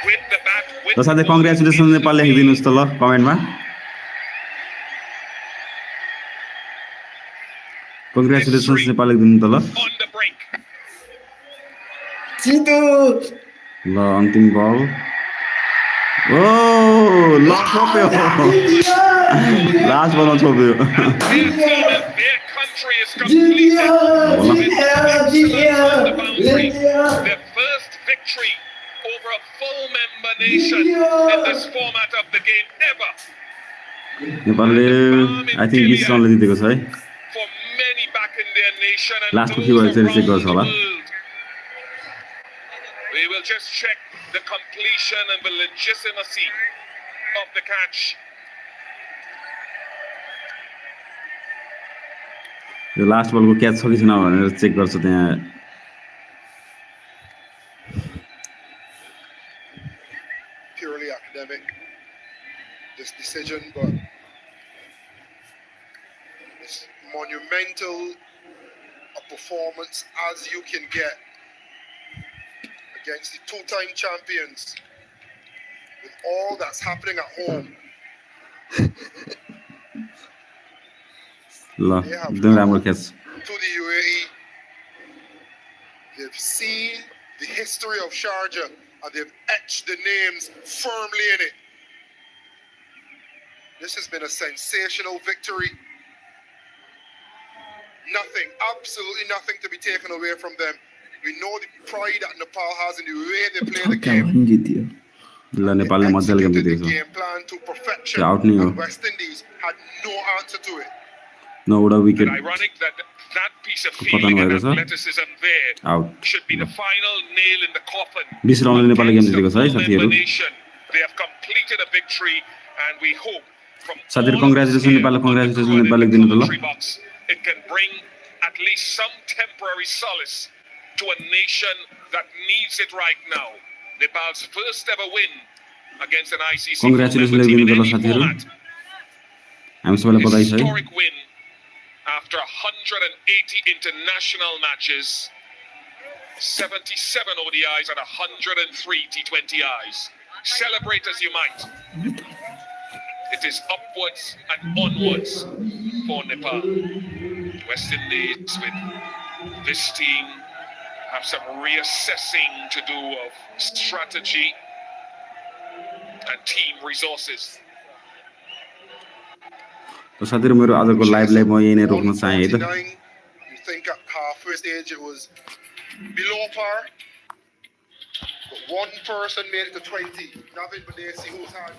Win the bat, win ल साथै the ball, congratulation win the Nepal game. लेखिदिनुस् त ल कमेन्टमा कङ्ग्रेचुलेसन्स नेपाल लेखिदिनु त ल On the brink. ल अन्तिम बल ओ ल छोप्यो लास्ट बलमा छोप्यो Their team and their country is completed with excellence on the boundary. Their first victory over a full member nation in this format of the game ever. नेपालले I think 20 रनले जितेको छ है For many back in their nation and Last those few I said check around गर्छ the होला world. We will just check the completion and the legitimacy of the catch. यो last बलको catch छ कि छैन भनेर चेक गर्छ त्यहाँ Purely academic, this decision, but it's monumental a performance as you can get against the two-time champions with all that's happening at home. ल एकदम राम्रो catch To the UAE, they've seen the history of Sharjah and they've etched the names firmly in it. This has been a sensational victory. Nothing, absolutely nothing to be taken away from them. We know the pride that Nepal has in the way they play the game. ल नेपालले मजाले game Executed जितेको the छ game plan to perfection, Out नहीं हो। and West Indies had no answer to it. नौवटा And wicket ironic that that piece of पतन fielding and भएको छ athleticism there out should be the final nail in the coffin. 20 रनले नेपालले game Against जितेको छ है a full साथीहरु member nation, they have completed a victory, and we hope from साथीहरु all of us congratulations here नेपाललाई on the congratulations crew and in नेपाललाई the दिनु त ल commentary box, it can bring at least some temporary solace to a nation that needs it right now. Nepal's first ever win against an ICC full Congratulations member team in दिनु त ल any साथीहरु format. हामी सबैलाई बधाई छ है Historic win after 180 international matches, 77 ODIs and 103 T20Is. Celebrate as you might. It is upwards and onwards for Nepal. West Indies with this team have some reassessing to do of strategy and team resources. त साथीहरु मेरो आजको लाइभलाई म यही नै रोक्न चाहे है त 149, you think at halfway stage it was below par, but one person made it to 20. Navin Badesi, who's had